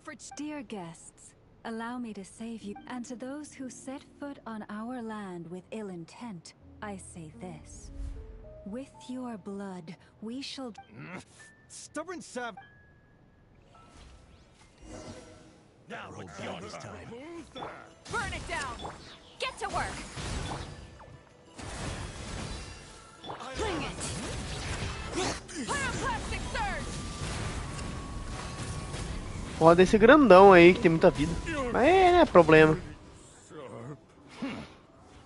For... Dear guests, allow me to save you. And to those who set foot on our land with ill intent, I say this. With your blood, we shall... Stubborn sav... Now it's Yawny's time. burn it down! Get to work! Bring it! Pyroclastic surge! Foda esse grandão aí que tem muita vida. Mas é, né, problema.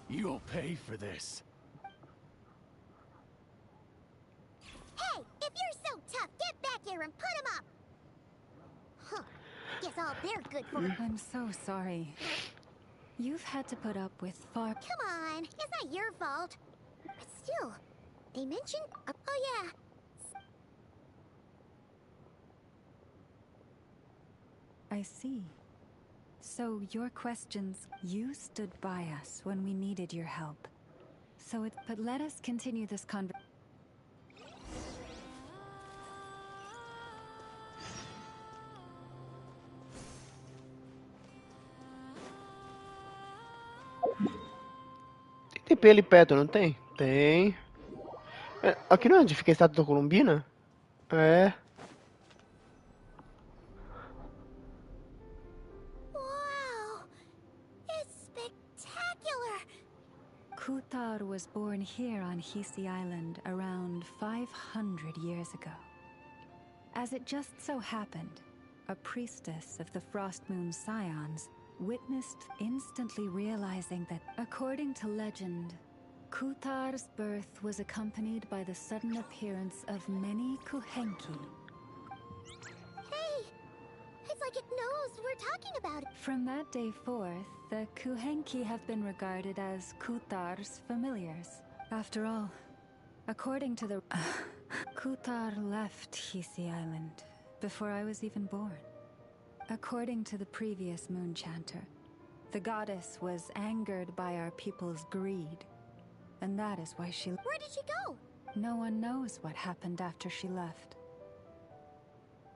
You'll pay for this. Hey, if you're so tough, get back here and put him up! Huh. Guess all they're good for... I'm so sorry. You've had to put up with far... Come on, it's not your fault. But still, they mentioned... Oh yeah. I see. So your questions... You stood by us when we needed your help. So it... But let us continue this conversation. Tem TP ali perto, não tem? Tem. É, aqui não é onde fica a estátua da Columbina? É. Wow! It's spectacular! Kuthar was born here on Hisi Island around 500 years ago. As it just so happened, a priestess of the Frost Moon Scions witnessed, instantly realizing that, according to legend, Kuthar's birth was accompanied by the sudden appearance of many Kuhenki. Hey! It's like it knows we're talking about it. From that day forth, the Kuhenki have been regarded as Kuthar's familiars. After all, according to the... Kuthar left Hisi Island before I was even born. According to the previous moon chanter, the goddess was angered by our people's greed, and that is why she... Where did she go? No one knows what happened after she left.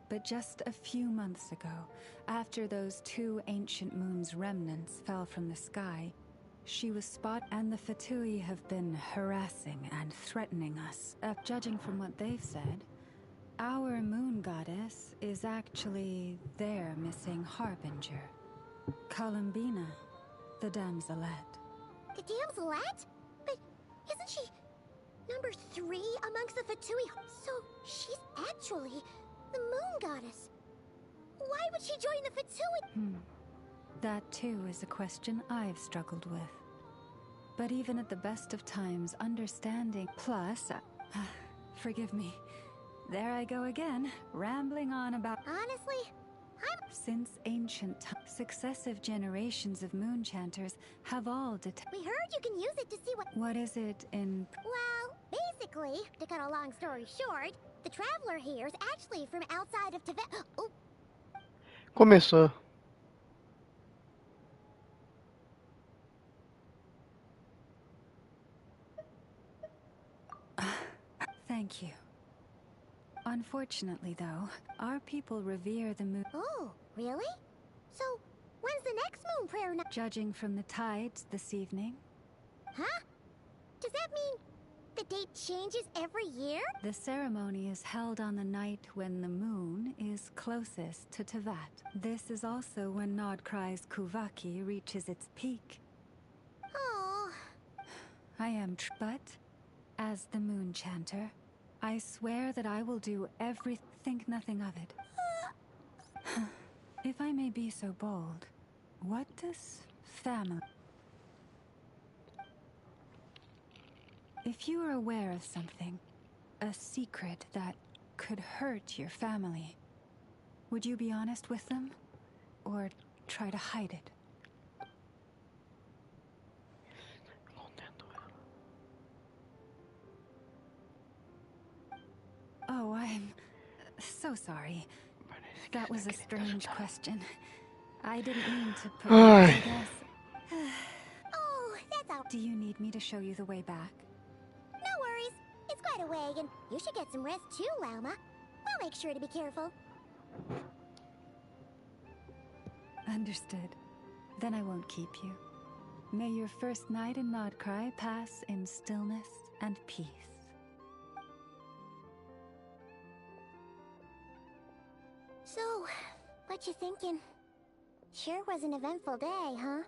But just a few months ago, after those 2 ancient moons' remnants fell from the sky, she was spotted, and the Fatui have been harassing and threatening us. Judging from what they've said, our moon goddess is actually their missing harbinger. Columbina, the damselette. The damselette? But isn't she number 3 amongst the Fatui? So she's actually the moon goddess. Why would she join the Fatui? That too is a question I've struggled with. But even at the best of times, understanding... Plus, forgive me. There I go again, rambling on about... Honestly, Since ancient times, successive generations of moon chanters have all We heard you can use it to see what... What is it in... Well, basically, to cut a long story short, the traveler here is actually from outside of Tibet... Oh. Começou. Thank you. Unfortunately, though, our people revere the moon. Oh, really? So, when's the next moon prayer night? Judging from the tides this evening. Huh? Does that mean the date changes every year? The ceremony is held on the night when the moon is closest to Tevat. This is also when Nodcry's Kuvaki reaches its peak. Oh. I am but, as the Moon Chanter, I swear that I will do think nothing of it. If I may be so bold, what does family... If you are aware of something, a secret that could hurt your family, would you be honest with them? Or try to hide it? Oh, I'm so sorry. That was a strange question. I didn't mean to put I guess. Oh, that's all. Do you need me to show you the way back? No worries. It's quite a way, and you should get some rest too, Lauma. I'll make sure to be careful. Understood. Then I won't keep you. May your first night in Nodcry pass in stillness and peace. So, what you thinking? Sure was an eventful day, huh?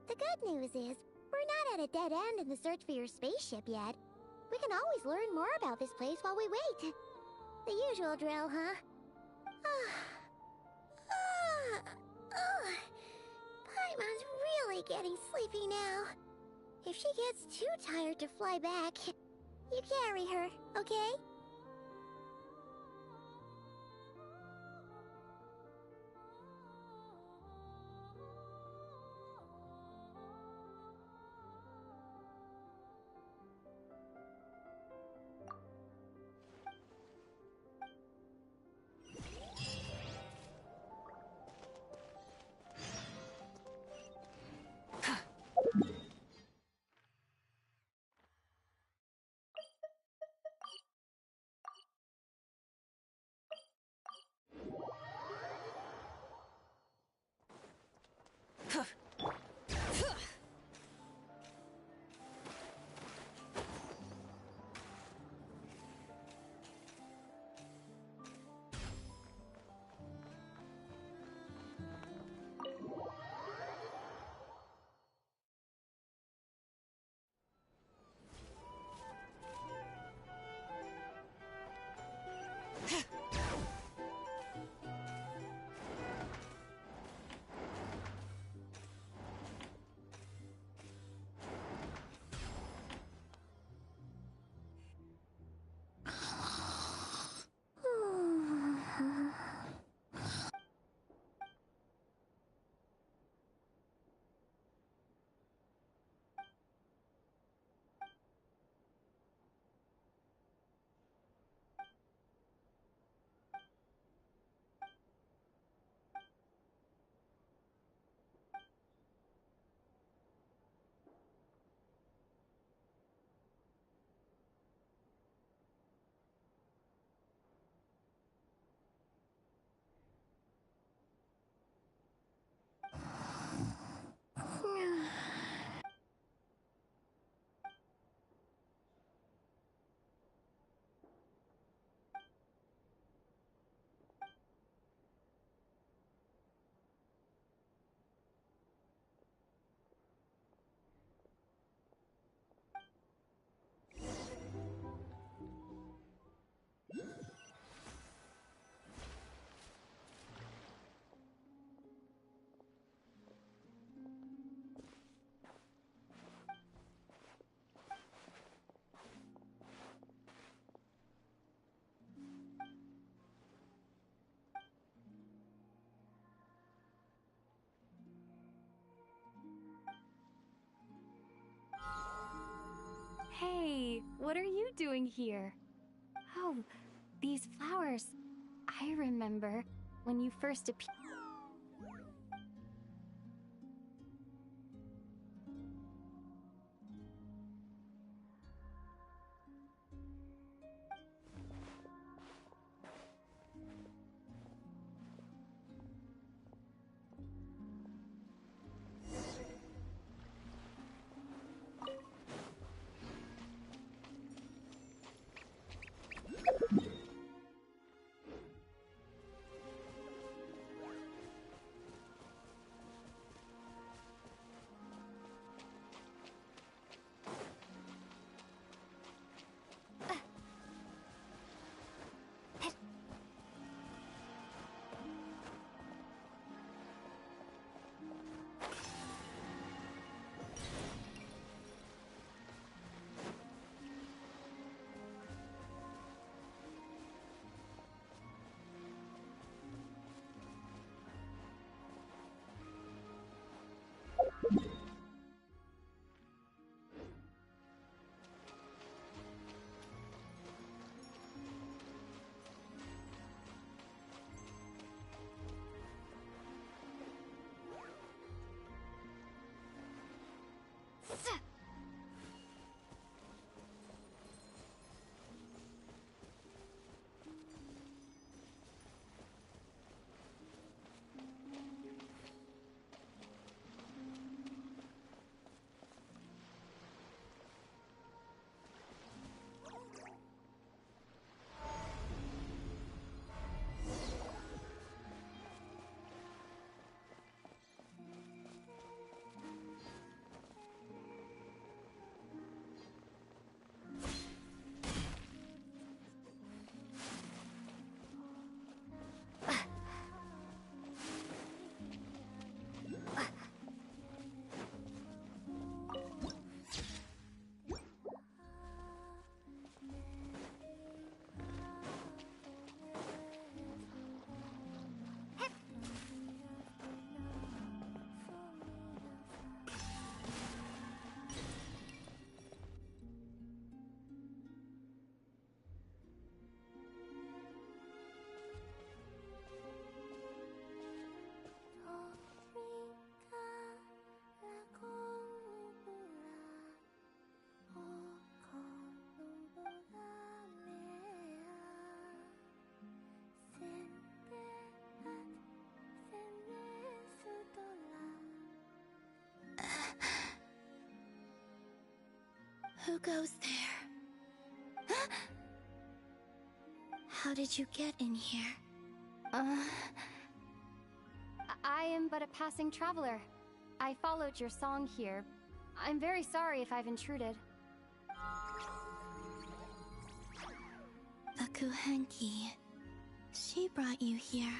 The good news is, we're not at a dead end in the search for your spaceship yet. We can always learn more about this place while we wait. The usual drill, huh? Paimon's really getting sleepy now. If she gets too tired to fly back, you carry her, okay? Hey, what are you doing here? Oh, these flowers. I remember when you first appeared. Who goes there? How did you get in here? I am but a passing traveler. I followed your song here. I'm very sorry if I've intruded. The Kuhenki. She brought you here.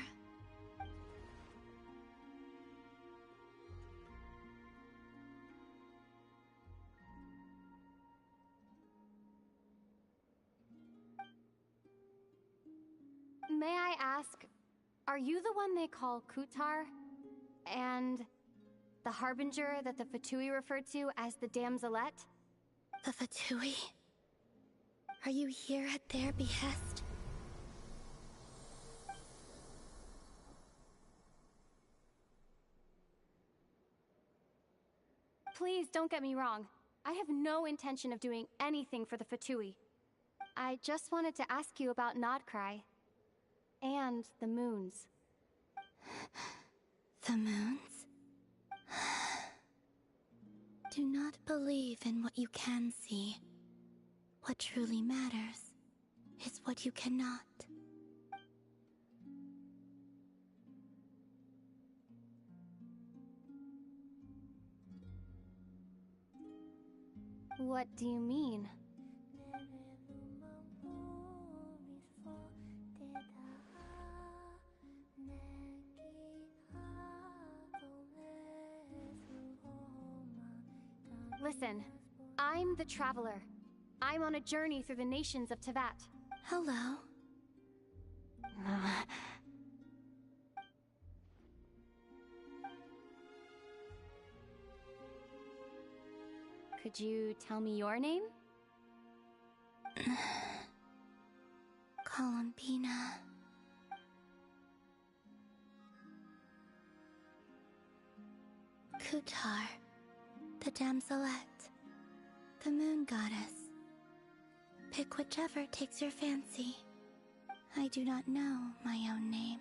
May I ask, are you the one they call Kutar? And the harbinger that the Fatui referred to as the Damselette? The Fatui? Are you here at their behest? Please don't get me wrong. I have no intention of doing anything for the Fatui. I just wanted to ask you about Nodcry. And the moons. The moons? Do not believe in what you can see. What truly matters is what you cannot. What do you mean? Listen, I'm the Traveler. I'm on a journey through the nations of Teyvat. Hello. Could you tell me your name? Columbina. Kutar, the damselette, the moon goddess. Pick whichever takes your fancy. I do not know my own name.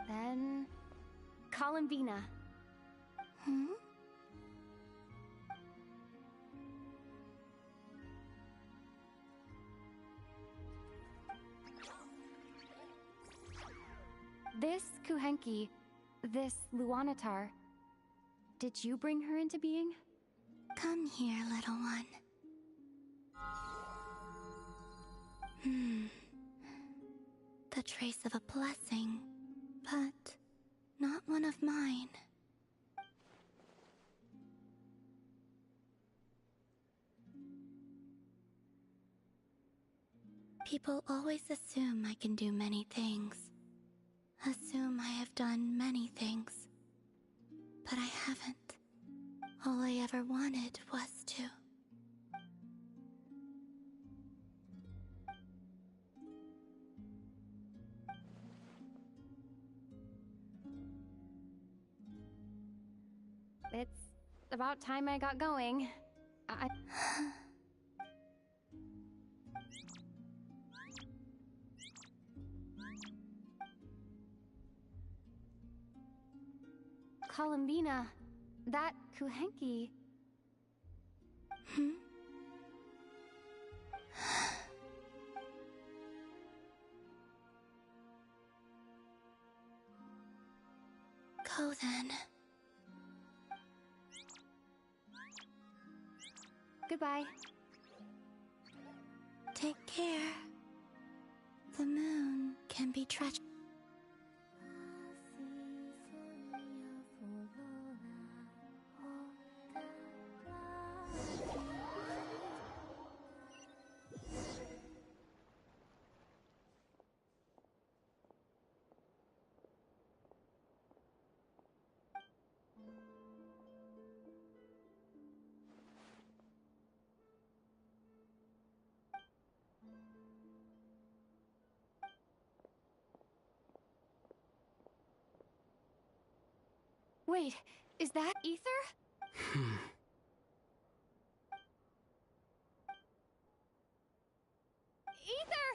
Then... Columbina. Hmm? This Kuhenki, this Luanatar, did you bring her into being? Come here, little one. The trace of a blessing, but not one of mine. People always assume I can do many things. Assume I have done many things. But I haven't. All I ever wanted was to. It's about time I got going. Columbina, that Kuhenki. Go then. Goodbye. Take care. The moon can be treacherous. Wait, is that Ether? Ether!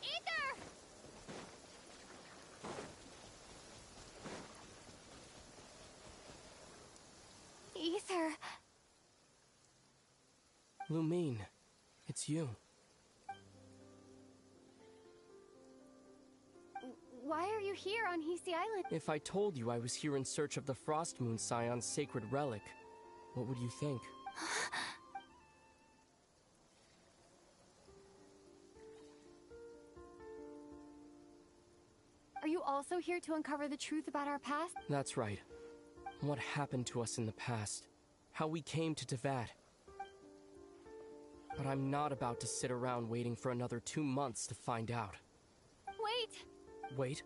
Ether! Ether! Lumine, it's you. Why are you here on Hisi Island? If I told you I was here in search of the Frost Moon Scion's sacred relic, what would you think? Are you also here to uncover the truth about our past? That's right. What happened to us in the past. How we came to Teyvat. But I'm not about to sit around waiting for another 2 months to find out. Wait! Wait?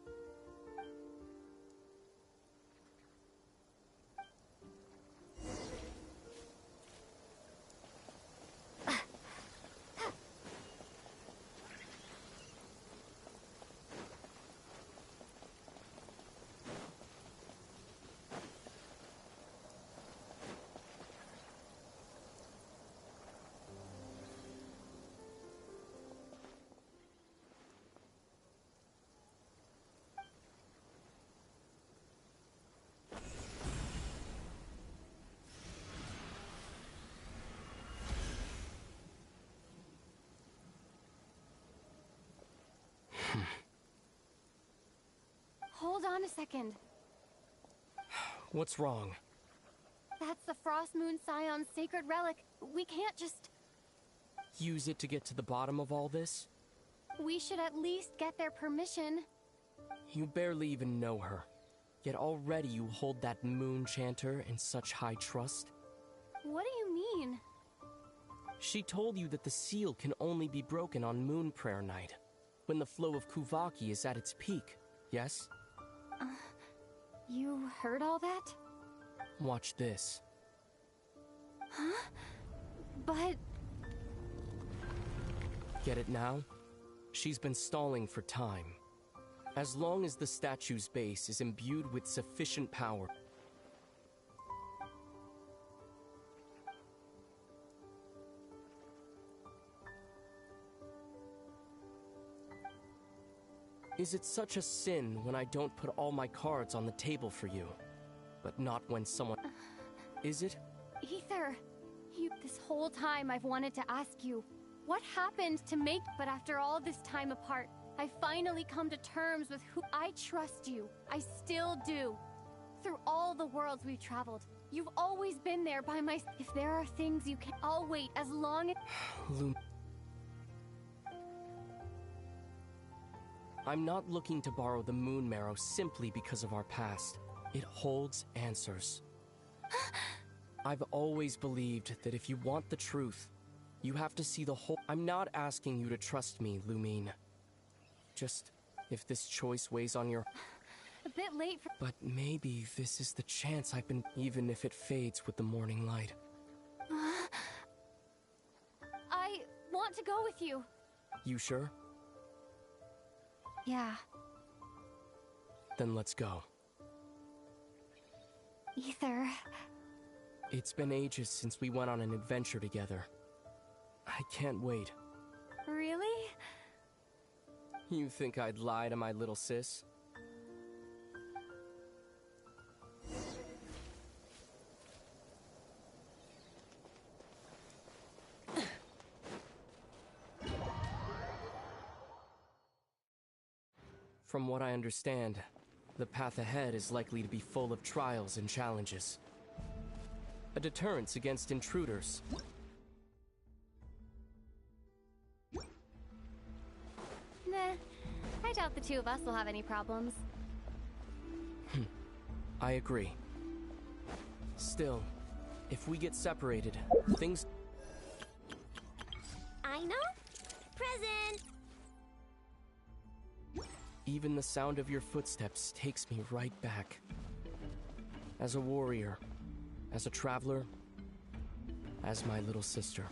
Hold on a second. What's wrong? That's the Frost Moon Scion's sacred relic. We can't just... Use it to get to the bottom of all this? We should at least get their permission. You barely even know her. Yet already you hold that moon chanter in such high trust? What do you mean? She told you that the seal can only be broken on Moon Prayer Night, when the flow of Kuvaki is at its peak, yes? You heard all that? Watch this. Huh? But... Get it now? She's been stalling for time. As long as the statue's base is imbued with sufficient power... Is it such a sin when I don't put all my cards on the table for you, but not when someone... Is it? Ether, this whole time I've wanted to ask you, what happened to make... But after all this time apart, I finally come to terms with who... I trust you. I still do. Through all the worlds we've traveled, you've always been there by my... If there are things you can... I'll wait as long as... I'm not looking to borrow the Moon Marrow simply because of our past. It holds answers. I've always believed that if you want the truth, you have to see the whole... I'm not asking you to trust me, Lumine. Just, if this choice weighs on your... A bit late for... But maybe this is the chance I've been... Even if it fades with the morning light. I want to go with you. You sure? Yeah. Then let's go. Ether... It's been ages since we went on an adventure together. I can't wait. Really? You think I'd lie to my little sis? From what I understand, the path ahead is likely to be full of trials and challenges. A deterrence against intruders. Nah, I doubt the two of us will have any problems. I agree. Still, if we get separated, things... I know. Present. Even the sound of your footsteps takes me right back. As a warrior, as a traveler, as my little sister.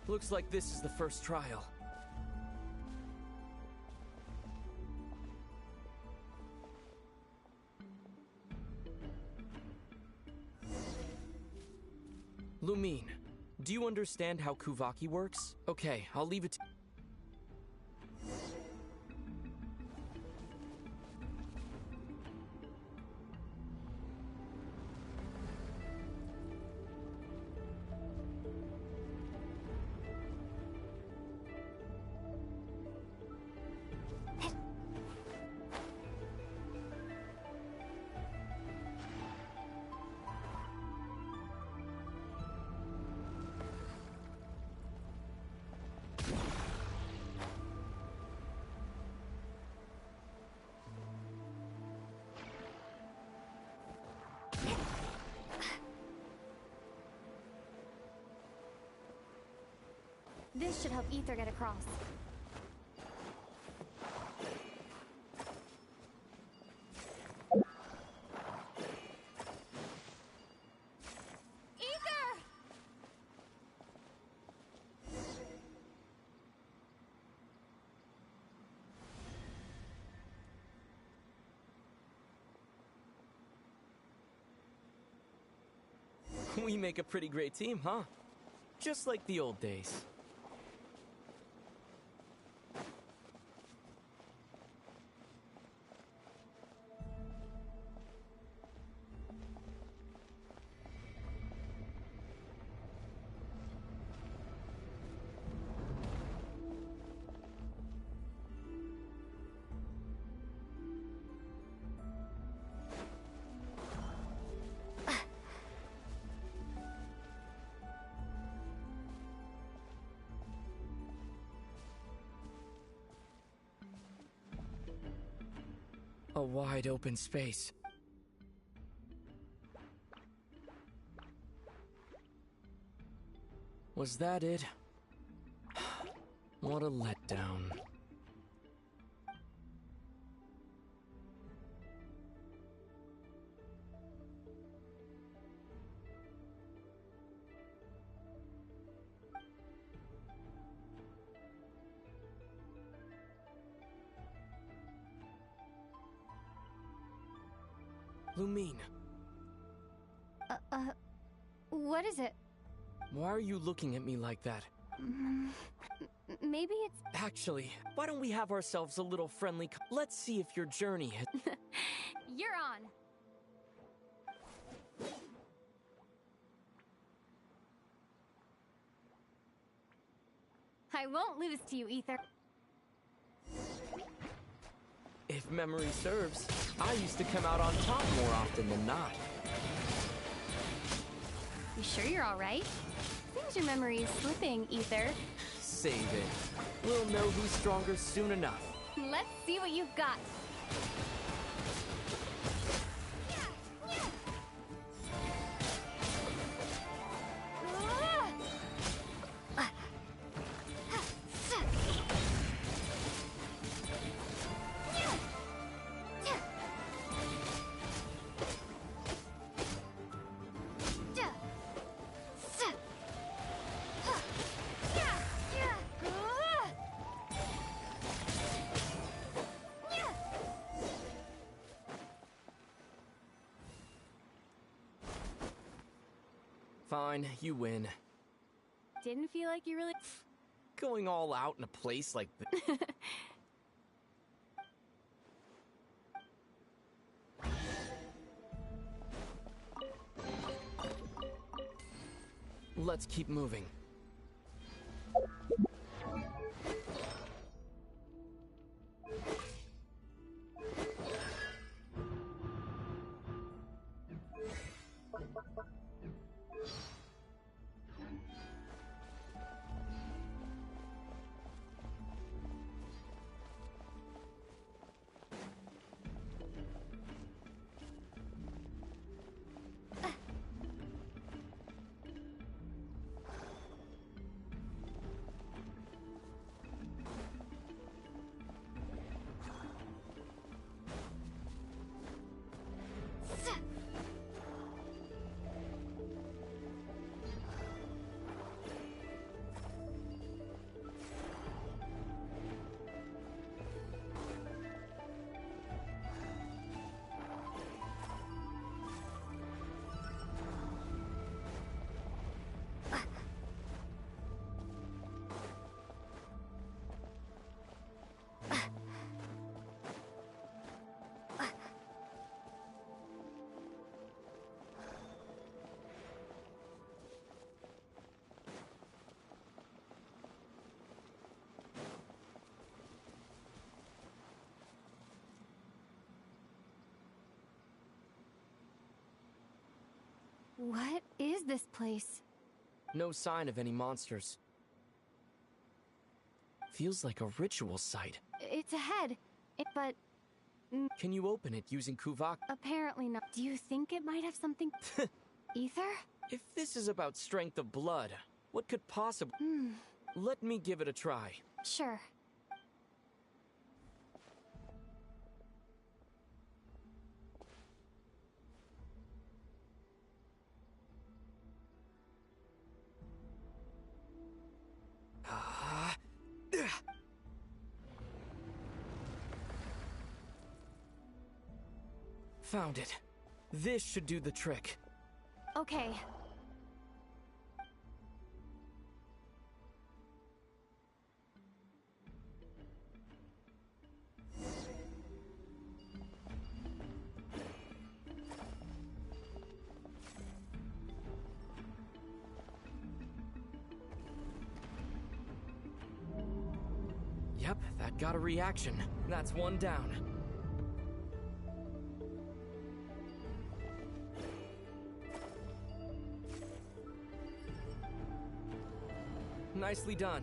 Looks like this is the first trial. Lumine, do you understand how Kuvaki works? Okay, I'll leave it to... This should help Ether get across. Ether! We make a pretty great team, huh? Just like the old days. A wide open space. Was that it? What a letdown. Lumine, What is it? why are you looking at me like that? Maybe it's... Actually, why don't we have ourselves a little friendly let's see if your journey has... You're on. I won't lose to you, Ether. If memory serves, I used to come out on top more often than not. You sure you're alright? Seems your memory is slipping, Ether. Save it. We'll know who's stronger soon enough. Let's see what you've got. Fine, you win. Didn't feel like you really... Going all out in a place like this. Let's keep moving. What is this place? No sign of any monsters. Feels like a ritual site. It's ahead, but Can you open it using Kuvak? Apparently not. Do you think it might have something... Ether? If this is about strength of blood, what could possibly... Let me give it a try. Sure. Found it. This should do the trick. Okay. Yep, that got a reaction. That's one down. Nicely done.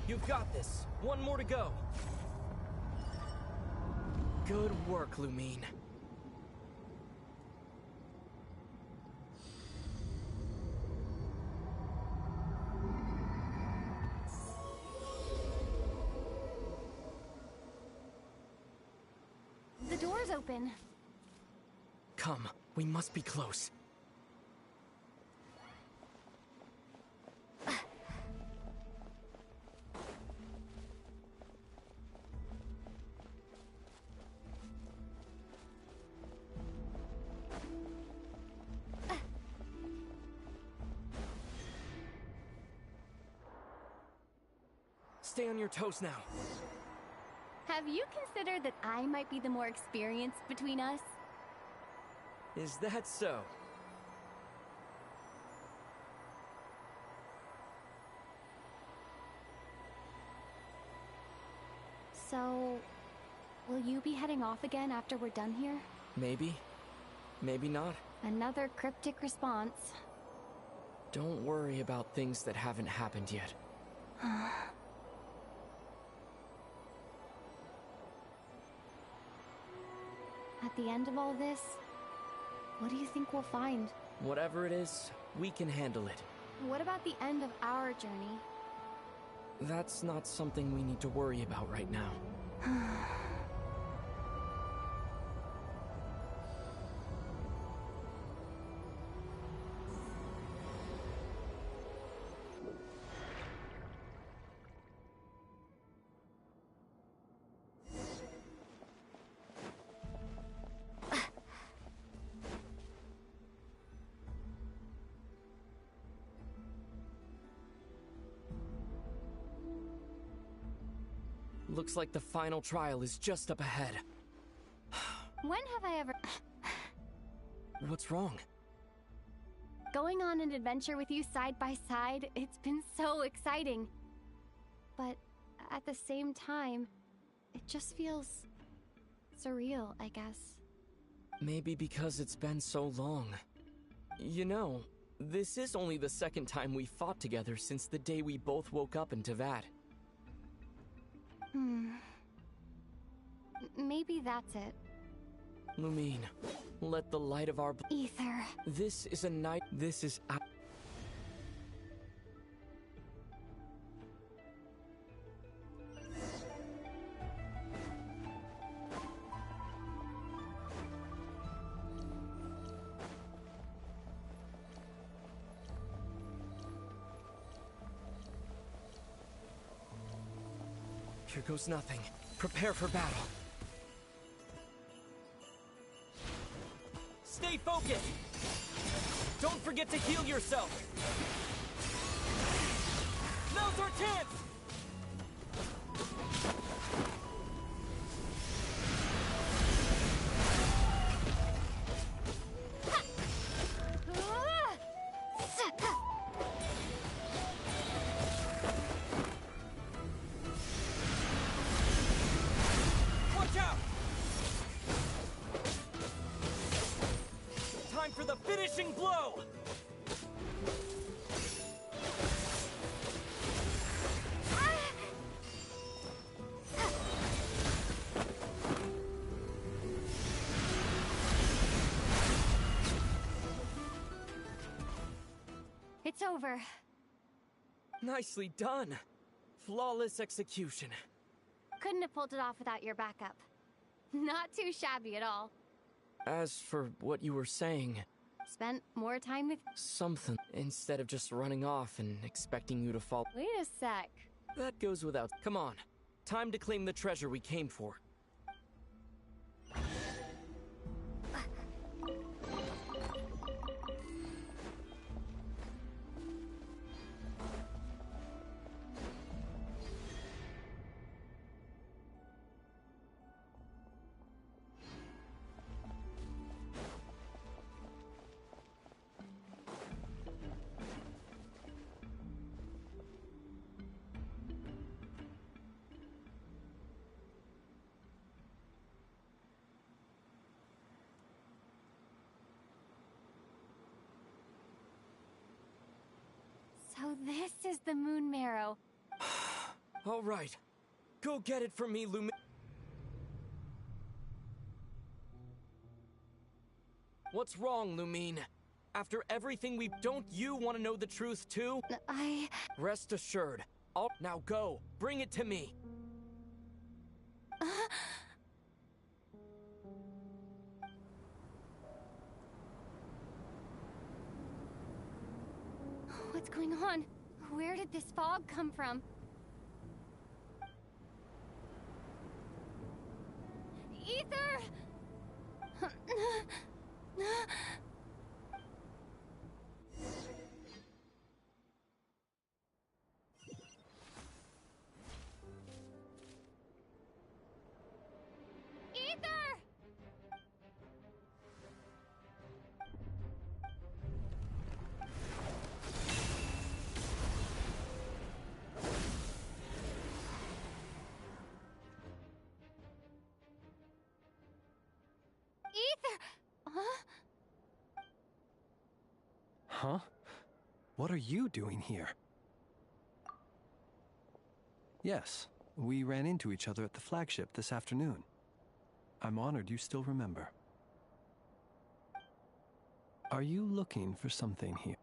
You've got this. One more to go. Good work, Lumine. The door's open. Come, we must be close. Stay on your toes now. Have you considered that I might be the more experienced between us? Is that so? So, will you be heading off again after we're done here? Maybe. Maybe not. Another cryptic response. Don't worry about things that haven't happened yet. At the end of all this, what do you think we'll find? Whatever it is, we can handle it. What about the end of our journey? That's not something we need to worry about right now. Looks like the final trial is just up ahead. When have I ever... What's wrong? Going on an adventure with you side by side, it's been so exciting. But at the same time, it just feels surreal, I guess. Maybe because it's been so long. You know, this is only the second time we fought together since the day we both woke up in Teyvat. Maybe that's it. Lumine, let the light of our... Ether. This is a night... This is... Here goes nothing. Prepare for battle. Stay focused! Don't forget to heal yourself! Now's our chance! over. Nicely done. Flawless execution. Couldn't have pulled it off without your backup. Not too shabby at all. As for what you were saying... Spent more time with... Something, instead of just running off and expecting you to fall... Wait a sec. That goes without... Come on. Time to claim the treasure we came for. So this is the moon marrow. All right. Go get it for me, Lumi... What's wrong, Lumine? After everything we... Don't you want to know the truth, too? Rest assured. Now go. Bring it to me. What's going on? Where did this fog come from? Ether! Ether! Huh? What are you doing here? Yes, we ran into each other at the flagship this afternoon. I'm honored you still remember. Are you looking for something here?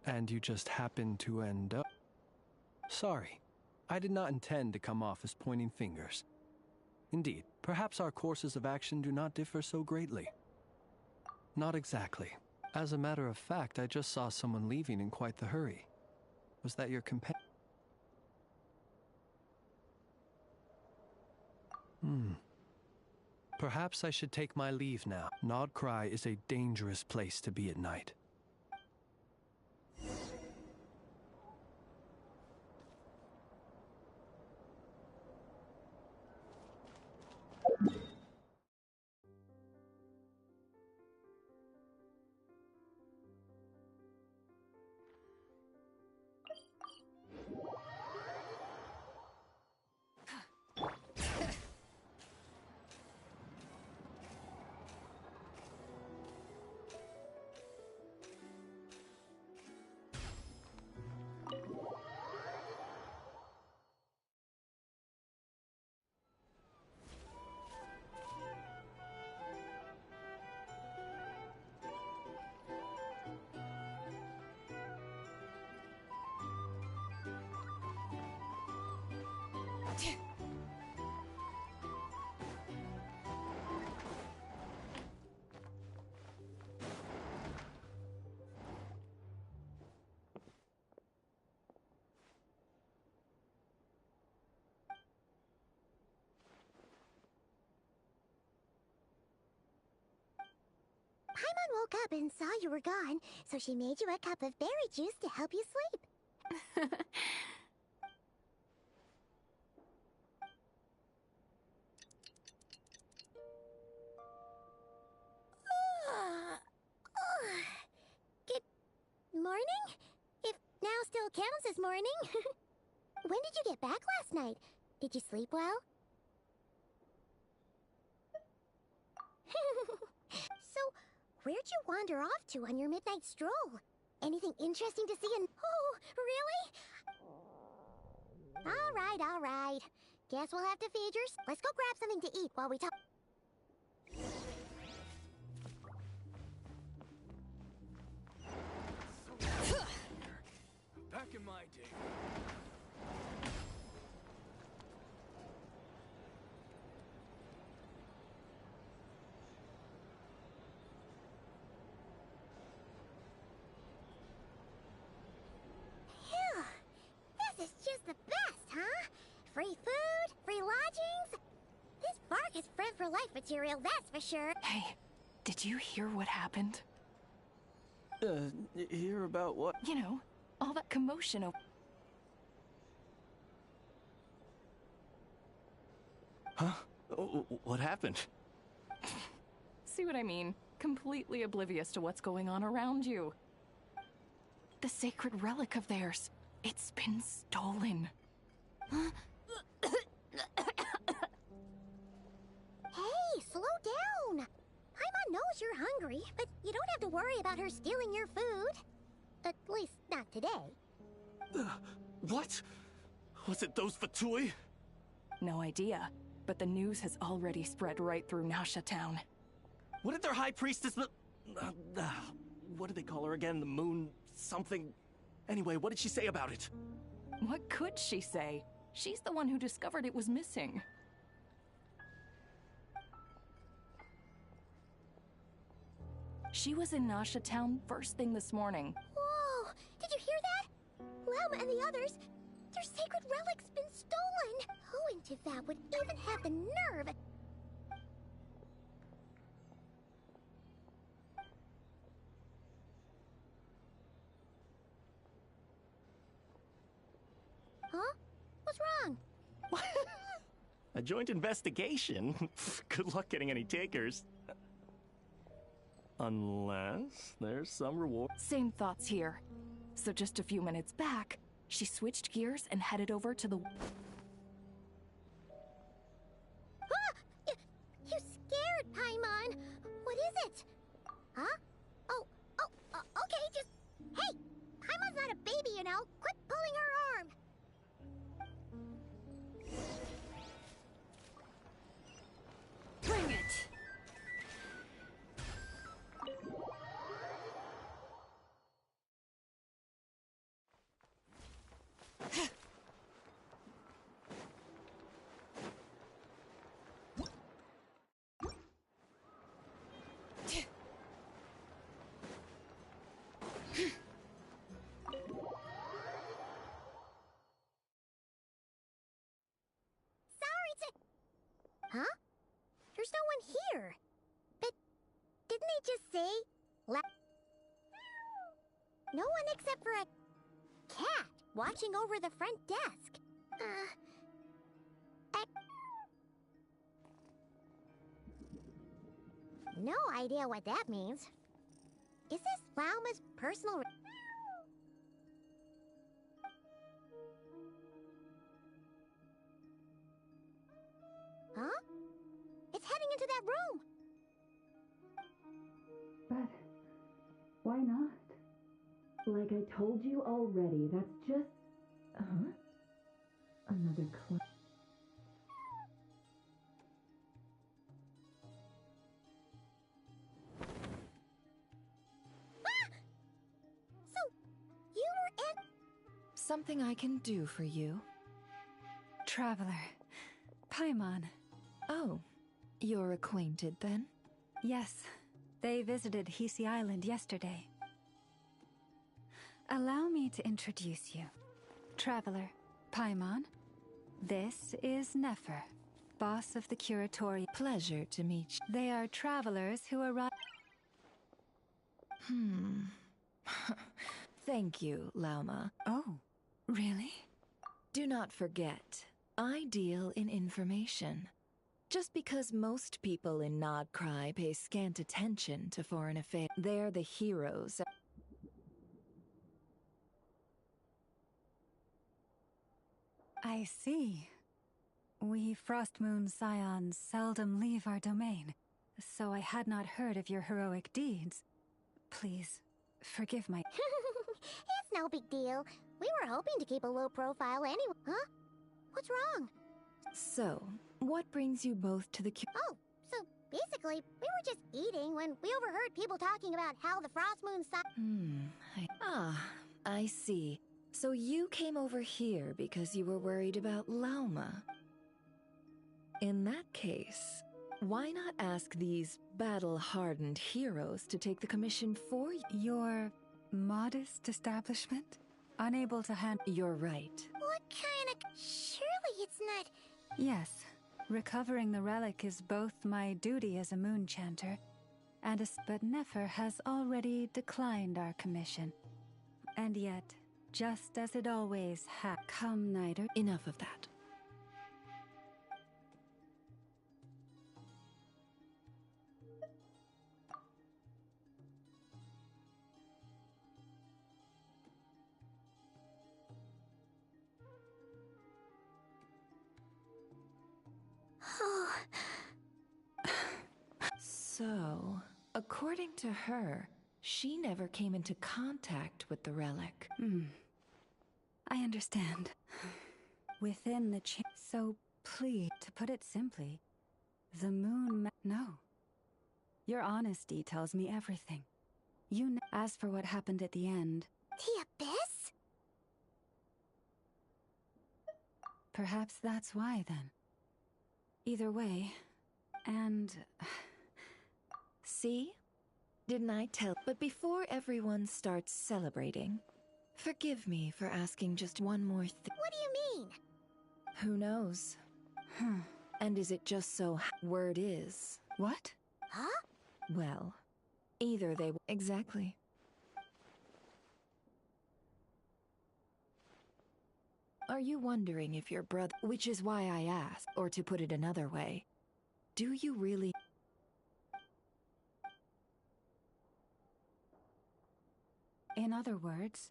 And you just happened to end up... Sorry, I did not intend to come off as pointing fingers. Indeed, perhaps our courses of action do not differ so greatly. Not exactly. As a matter of fact, I just saw someone leaving in quite the hurry. Was that your companion? Perhaps I should take my leave now. Nodcry is a dangerous place to be at night. Paimon woke up and saw you were gone, so she made you a cup of berry juice to help you sleep. Good morning? If now still counts as morning. When did you get back last night? Did you sleep well? So, where'd you wander off to on your midnight stroll? Anything interesting to see in... Oh, really? All right. Guess we'll have to feed yours. Let's go grab something to eat while we talk. Phew. This is just the best, huh? Free food, free lodgings. This park is friend for life material, that's for sure. Hey, did you hear what happened? Hear about what? You know, all that commotion over... Huh? What happened? See what I mean? Completely oblivious to what's going on around you. The sacred relic of theirs. It's been stolen. Hey, slow down. Paimon knows you're hungry, but you don't have to worry about her stealing your food. At least, not today. What? Was it those Fatui? No idea, but the news has already spread right through Nasha Town. What did their high priestess... what did they call her again? The moon... something... Anyway, what did she say about it? What could she say? She's the one who discovered it was missing. She was in Nasha Town first thing this morning. Whoa! Did you hear that? Lauma and the others, their sacred relic's been stolen! Who in Tifat would even have the nerve? Huh? What's wrong? A joint investigation? Good luck getting any takers. Unless there's some reward. Same thoughts here. So just a few minutes back, she switched gears and headed over to the... Ah! You scared, Paimon! What is it? Huh? Okay, just... Hey! Paimon's not a baby, you know! Quit pulling her arm! Bring it! Huh? There's no one here. But didn't they just say... No one except for a cat watching over the front desk. No idea what that means. Is this Lauma's personal... Huh? It's heading into that room! But why not? Like I told you already, that's just... Another So, you were in... Something I can do for you? Traveler. Paimon. Oh, you're acquainted then? Yes, they visited Hisi Island yesterday. Allow me to introduce you. Traveler, Paimon. This is Nefer, boss of the Curatorium. Pleasure to meet you. They are travelers who arrive... Thank you, Lauma. Oh, really? Do not forget, I deal in information. Just because most people in Nodcry pay scant attention to foreign affairs, they're the heroes. I see. We Frostmoon Scions seldom leave our domain, so I had not heard of your heroic deeds. Please, forgive my... It's no big deal. We were hoping to keep a low profile anyway. Huh? What's wrong? So, what brings you both to the Oh, so basically, we were just eating when we overheard people talking about how the Frostmoon I see. So you came over here because you were worried about Lauma. In that case, why not ask these battle-hardened heroes to take the commission for you? Your modest establishment? Unable to handle. You're right. What kind of... Surely it's not... Yes. Recovering the relic is both my duty as a moon chanter, and but Nefer has already declined our commission. And yet, just as it always had, come nighter. Enough of that. So, according to her, she never came into contact with the relic. I understand. Within the so please, to put it simply, the moon no. Your honesty tells me everything. As for what happened at the end... The Abyss? Perhaps that's why, then. Either way, and... See? Didn't I tell? But before everyone starts celebrating, forgive me for asking just one more thing. What do you mean? Who knows? And is it just so word is? What? Huh? Well, either they... Exactly. Are you wondering if your brother... Which is why I asked, or to put it another way, do you really... In other words,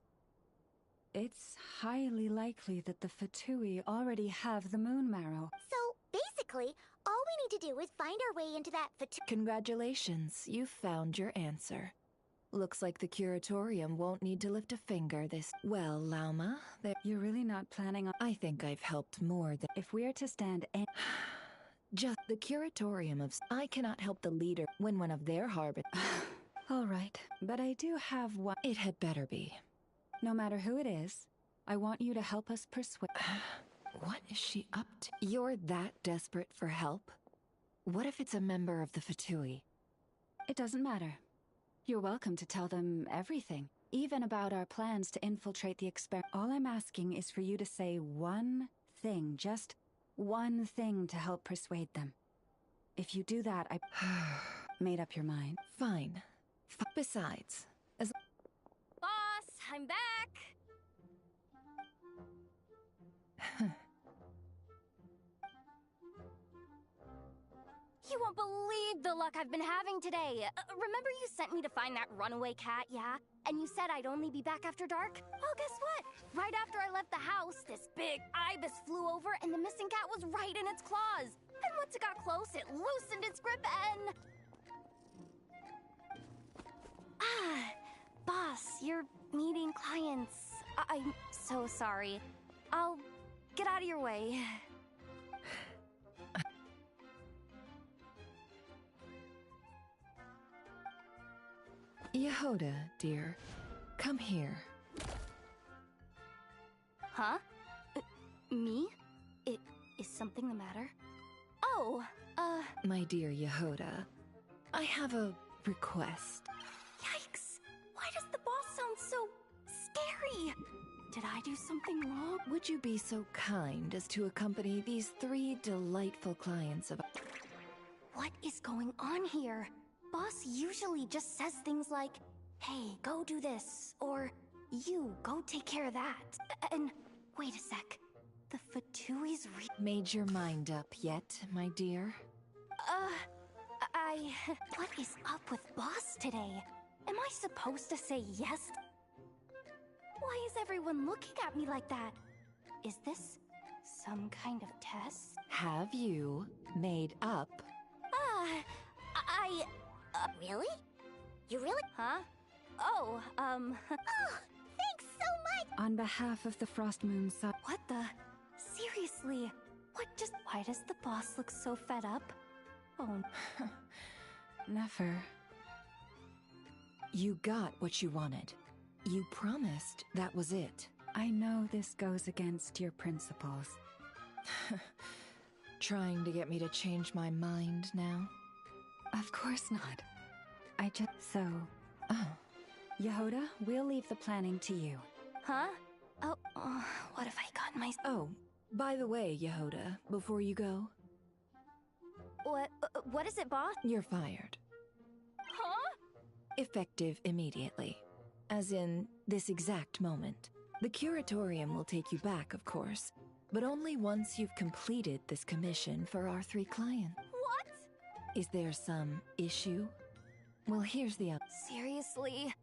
it's highly likely that the Fatui already have the moon marrow. So, basically, all we need to do is find our way into that Congratulations, you found your answer. Looks like the curatorium won't need to lift a finger this... Well, Lauma, You're really not planning on... I think I've helped more than... If we're to stand in... Just the curatorium of... I cannot help the leader when one of their harbor... All right, but I do have one... It had better be. No matter who it is, I want you to help us persuade... What is she up to? You're that desperate for help? What if it's a member of the Fatui? It doesn't matter. You're welcome to tell them everything, even about our plans to infiltrate the experiment. All I'm asking is for you to say one thing, just one thing to help persuade them. If you do that, I... made up your mind. Fine. Besides, as... Boss, I'm back! You won't believe the luck I've been having today. Remember you sent me to find that runaway cat, yeah? And you said I'd only be back after dark? Well, guess what? Right after I left the house, this big ibis flew over and the missing cat was right in its claws. And once it got close, it loosened its grip and... Boss, you're meeting clients. I'm so sorry. I'll get out of your way. Yehoda, dear, come here. Huh? Me? Is something the matter? Oh, My dear Yehoda, I have a request. Yikes! Why does the boss sound so scary? Did I do something wrong? Would you be so kind as to accompany these 3 delightful clients of... What is going on here? Boss usually just says things like, hey, go do this, or you, go take care of that. And wait a sec, the Fatui's Made your mind up yet, my dear? What is up with Boss today? Am I supposed to say yes? Why is everyone looking at me like that? Is this some kind of test? Have you made up? Really? You really? Huh? Oh, Oh, thanks so much! On behalf of the Frost Moon Sun... What the? Seriously? Why does the boss look so fed up? Oh... Nefer. You got what you wanted. You promised that was it. I know this goes against your principles. Trying to get me to change my mind now? Of course not. So... Oh. Yehoda, we'll leave the planning to you. Huh? Oh, what have I gotten my... Oh, by the way, Yehoda, before you go... What is it, boss? You're fired. Huh? Effective immediately. As in, this exact moment. The curatorium will take you back, of course, but only once you've completed this commission for our 3 clients. What? Is there some issue? Well, here's the... Seriously?